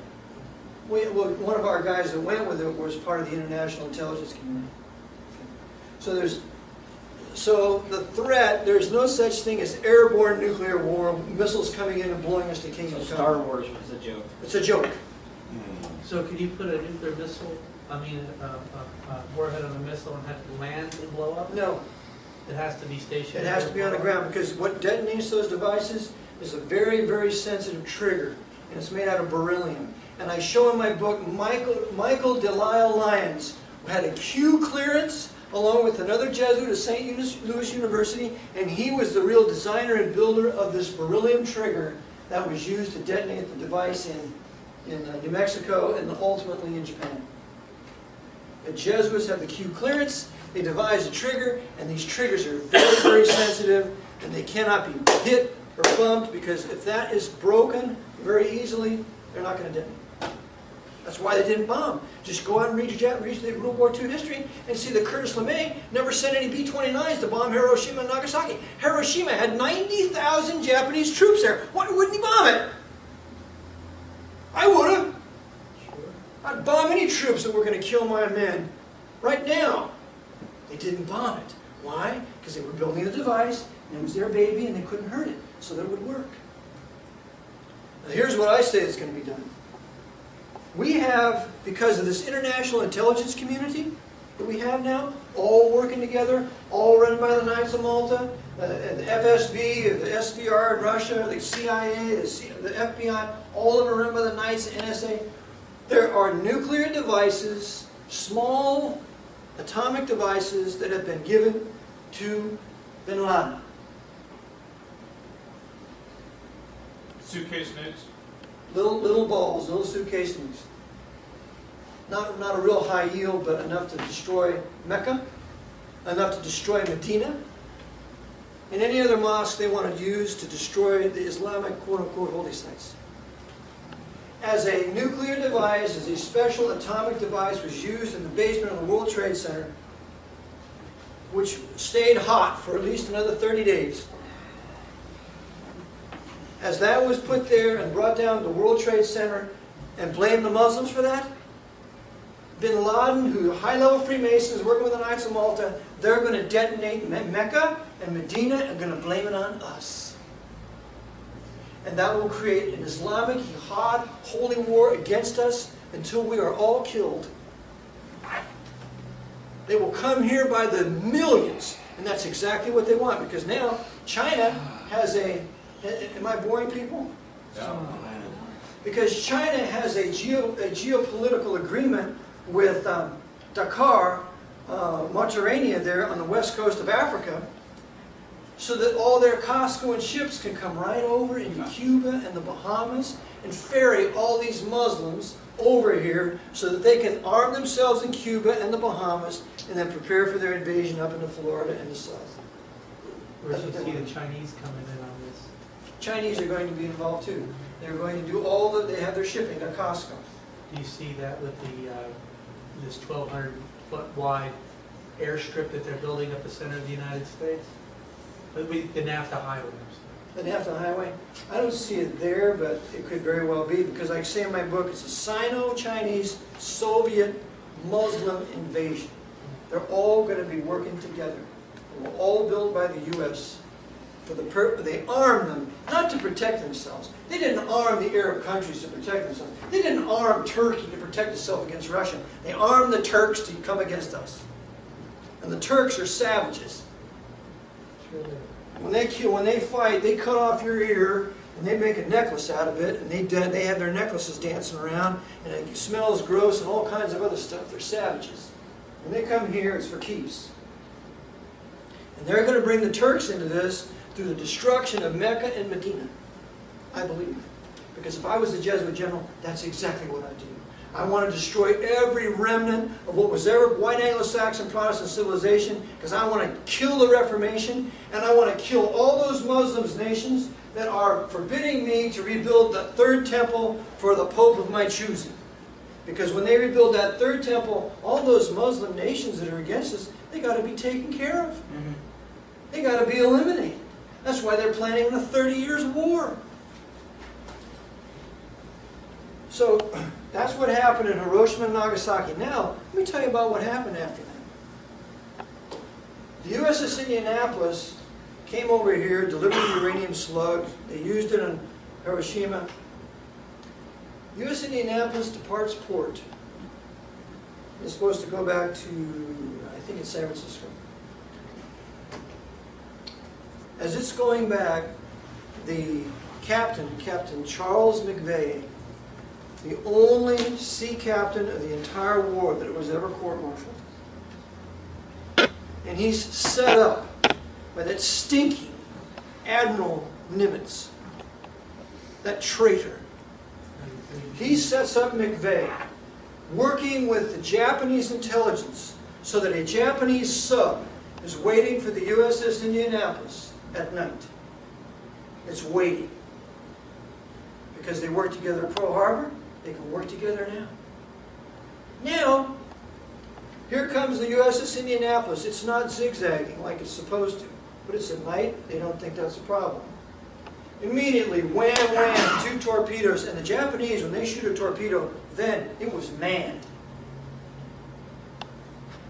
Well, one of our guys that went with it was part of the international intelligence community. So the threat, there's no such thing as airborne nuclear war, missiles coming in and blowing us to Kingdom So Come. Star Wars was a joke. It's a joke. So could you put a nuclear missile, a warhead on a missile and have it land and blow up? No, It has to be stationary. it has to be on the ground because what detonates those devices is a very, very sensitive trigger, and it's made out of beryllium. And I show in my book, Michael Delisle Lyons had a Q clearance along with another Jesuit at St. Louis University, and he was the real designer and builder of this beryllium trigger that was used to detonate the device in New Mexico and ultimately in Japan. The Jesuits have the Q clearance, they devise a trigger, and these triggers are very, very sensitive, and they cannot be hit or bumped, because if that is broken very easily, they're not going to detonate. That's why they didn't bomb. Just go out and read the World War II history and see that Curtis LeMay never sent any B-29s to bomb Hiroshima and Nagasaki. Hiroshima had 90,000 Japanese troops there. Why wouldn't he bomb it? I would have. Sure. I'd bomb any troops that were going to kill my men right now. They didn't bomb it. Why? Because they were building a device, and it was their baby, and they couldn't hurt it, so that it would work. Now here's what I say is going to be done. We have, because of this international intelligence community that we have now, all working together, all run by the Knights of Malta, the FSB, the SVR in Russia, the CIA, the FBI, all of them are run by the Knights, the NSA. There are nuclear devices, small atomic devices that have been given to bin Laden. Suitcase nukes? Little balls, little suitcase nukes. Not a real high yield, but enough to destroy Mecca, enough to destroy Medina, and any other mosque they want to use to destroy the Islamic quote-unquote holy sites. As a nuclear device, as a special atomic device was used in the basement of the World Trade Center, which stayed hot for at least another 30 days. As that was put there and brought down to the World Trade Center and blamed the Muslims for that, bin Laden, who high-level Freemasons working with the Knights of Malta, they're going to detonate Mecca and Medina and going to blame it on us. And that will create an Islamic jihad, holy war against us until we are all killed. They will come here by the millions, and that's exactly what they want, because now China has a... Am I boring people? No. Because China has a geopolitical agreement with Dakar, Mauritania there on the west coast of Africa, so that all their Costco and ships can come right over into Cuba and the Bahamas and ferry all these Muslims over here so that they can arm themselves in Cuba and the Bahamas and then prepare for their invasion up into Florida and the south. Where do you see the Chinese coming in on this? Chinese are going to be involved too. They're going to do all that. They have their shipping, their Costco. Do you see that with the this 1,200-foot wide airstrip that they're building up the center of the United States? The NAFTA highway. The NAFTA highway. I don't see it there, but it could very well be, because like I say in my book, it's a Sino-Chinese, Soviet, Muslim invasion. They're all going to be working together. They were all built by the U.S. They armed them, not to protect themselves. They didn't arm the Arab countries to protect themselves. They didn't arm Turkey to protect itself against Russia. They armed the Turks to come against us. And the Turks are savages. When they fight, they cut off your ear and they make a necklace out of it, and they have their necklaces dancing around, and it smells gross and all kinds of other stuff. They're savages. When they come here, it's for keeps. And they're going to bring the Turks into this through the destruction of Mecca and Medina, I believe. Because if I was the Jesuit general, that's exactly what I'd do. I want to destroy every remnant of what was ever white Anglo-Saxon Protestant civilization, because I want to kill the Reformation, and I want to kill all those Muslims nations that are forbidding me to rebuild the third temple for the Pope of my choosing. Because when they rebuild that third temple, all those Muslim nations that are against us, they got to be taken care of. They got to be eliminated. That's why they're planning on a 30 years war. So that's what happened in Hiroshima and Nagasaki. Now, let me tell you about what happened after that. The USS Indianapolis came over here, delivered the uranium slug. They used it in Hiroshima. USS Indianapolis departs port. It's supposed to go back to, I think it's San Francisco. As it's going back, the captain, Captain Charles McVeigh, the only sea captain of the entire war that was ever court-martialed. And he's set up by that stinking Admiral Nimitz, that traitor. He sets up McVeigh, working with the Japanese intelligence, so that a Japanese sub is waiting for the USS Indianapolis at night. It's waiting. Because they worked together at Pearl Harbor, they can work together now. Now, here comes the USS Indianapolis. It's not zigzagging like it's supposed to, but it's at night. They don't think that's a problem. Immediately, wham, wham, 2 torpedoes. And the Japanese, when they shoot a torpedo, then it was manned.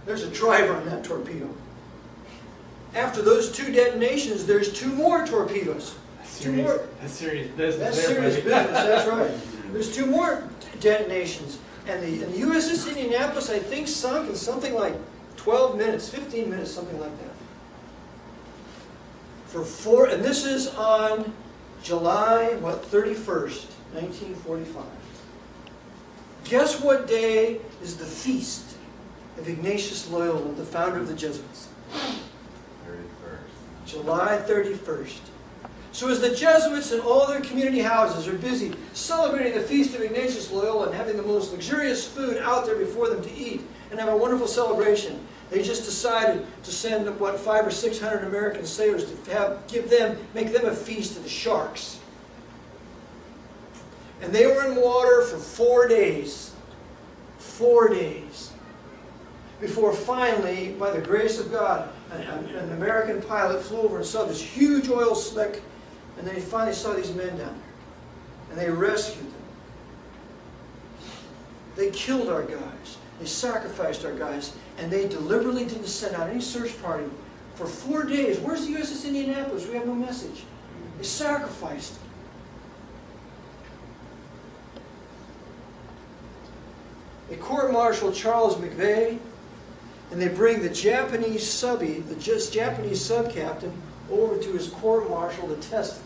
There's a driver on that torpedo. After those 2 detonations, there's 2 more torpedoes. That's serious business. That's serious business, that's right. There's 2 more detonations. And the USS Indianapolis, I think, sunk in something like 12 minutes, 15 minutes, something like that. And this is on July, 31st, 1945. Guess what day is the feast of Ignatius Loyola, the founder of the Jesuits? 31st. July 31st. So as the Jesuits in all their community houses are busy celebrating the feast of Ignatius Loyola and having the most luxurious food out there before them to eat and have a wonderful celebration, they just decided to send, 500 or 600 American sailors to make them a feast to the sharks. And they were in water for 4 days. 4 days. Before finally, by the grace of God, an American pilot flew over and saw this huge oil slick, and then he finally saw these men down there. And they rescued them. They killed our guys. They sacrificed our guys. And they deliberately didn't send out any search party for 4 days. Where's the USS Indianapolis? We have no message. They sacrificed them. They court-martial Charles McVeigh, and they bring the Japanese subby, the Japanese sub-captain, over to his court-martial to testify.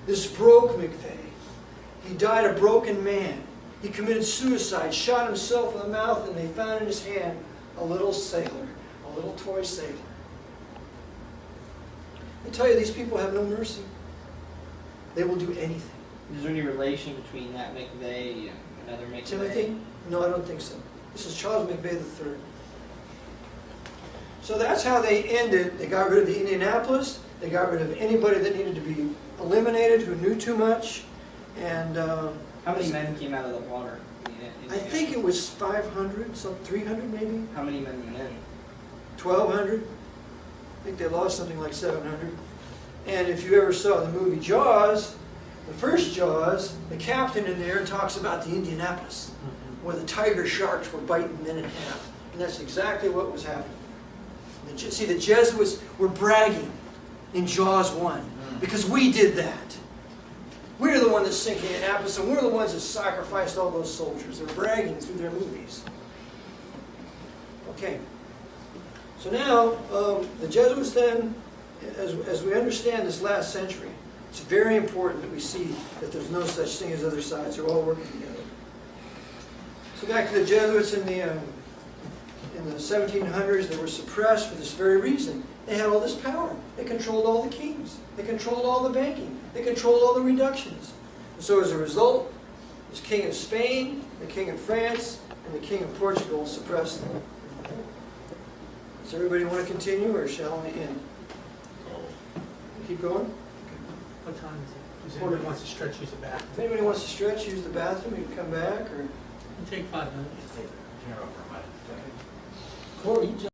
This broke McVeigh. He died a broken man. He committed suicide, shot himself in the mouth, and they found in his hand a little sailor, a little toy sailor. I tell you, these people have no mercy. They will do anything. Is there any relation between that McVeigh and another McVeigh? Timothy? No, I don't think so. This is Charles McVeigh III. So that's how they ended. They got rid of the Indianapolis. They got rid of anybody that needed to be eliminated, who knew too much. And How many men came out of the water? I think it was 500, some 300 maybe, How many men went in? 1,200. I think they lost something like 700. And if you ever saw the movie Jaws, the first Jaws, the captain in there talks about the Indianapolis, where the tiger sharks were biting men in half. And that's exactly what was happening. See, the Jesuits were bragging in Jaws 1 because we did that. We're the one that's sinking Indianapolis, and we're the ones that sacrificed all those soldiers. They're bragging through their movies. Okay. So now, the Jesuits then, as we understand this last century, it's very important that we see that there's no such thing as other sides. They're all working together. So back to the Jesuits in the 1700s, they were suppressed for this very reason. They had all this power. They controlled all the kings. They controlled all the banking. They controlled all the reductions. And so as a result, this king of Spain, the king of France, and the king of Portugal suppressed them. Does everybody want to continue, or shall we end? Keep going? What time is it? If anybody wants to stretch, use the bathroom. If anybody wants to stretch, use the bathroom, you can come back, or... It'll take 5 minutes. Just take the camera for a minute. Corey, you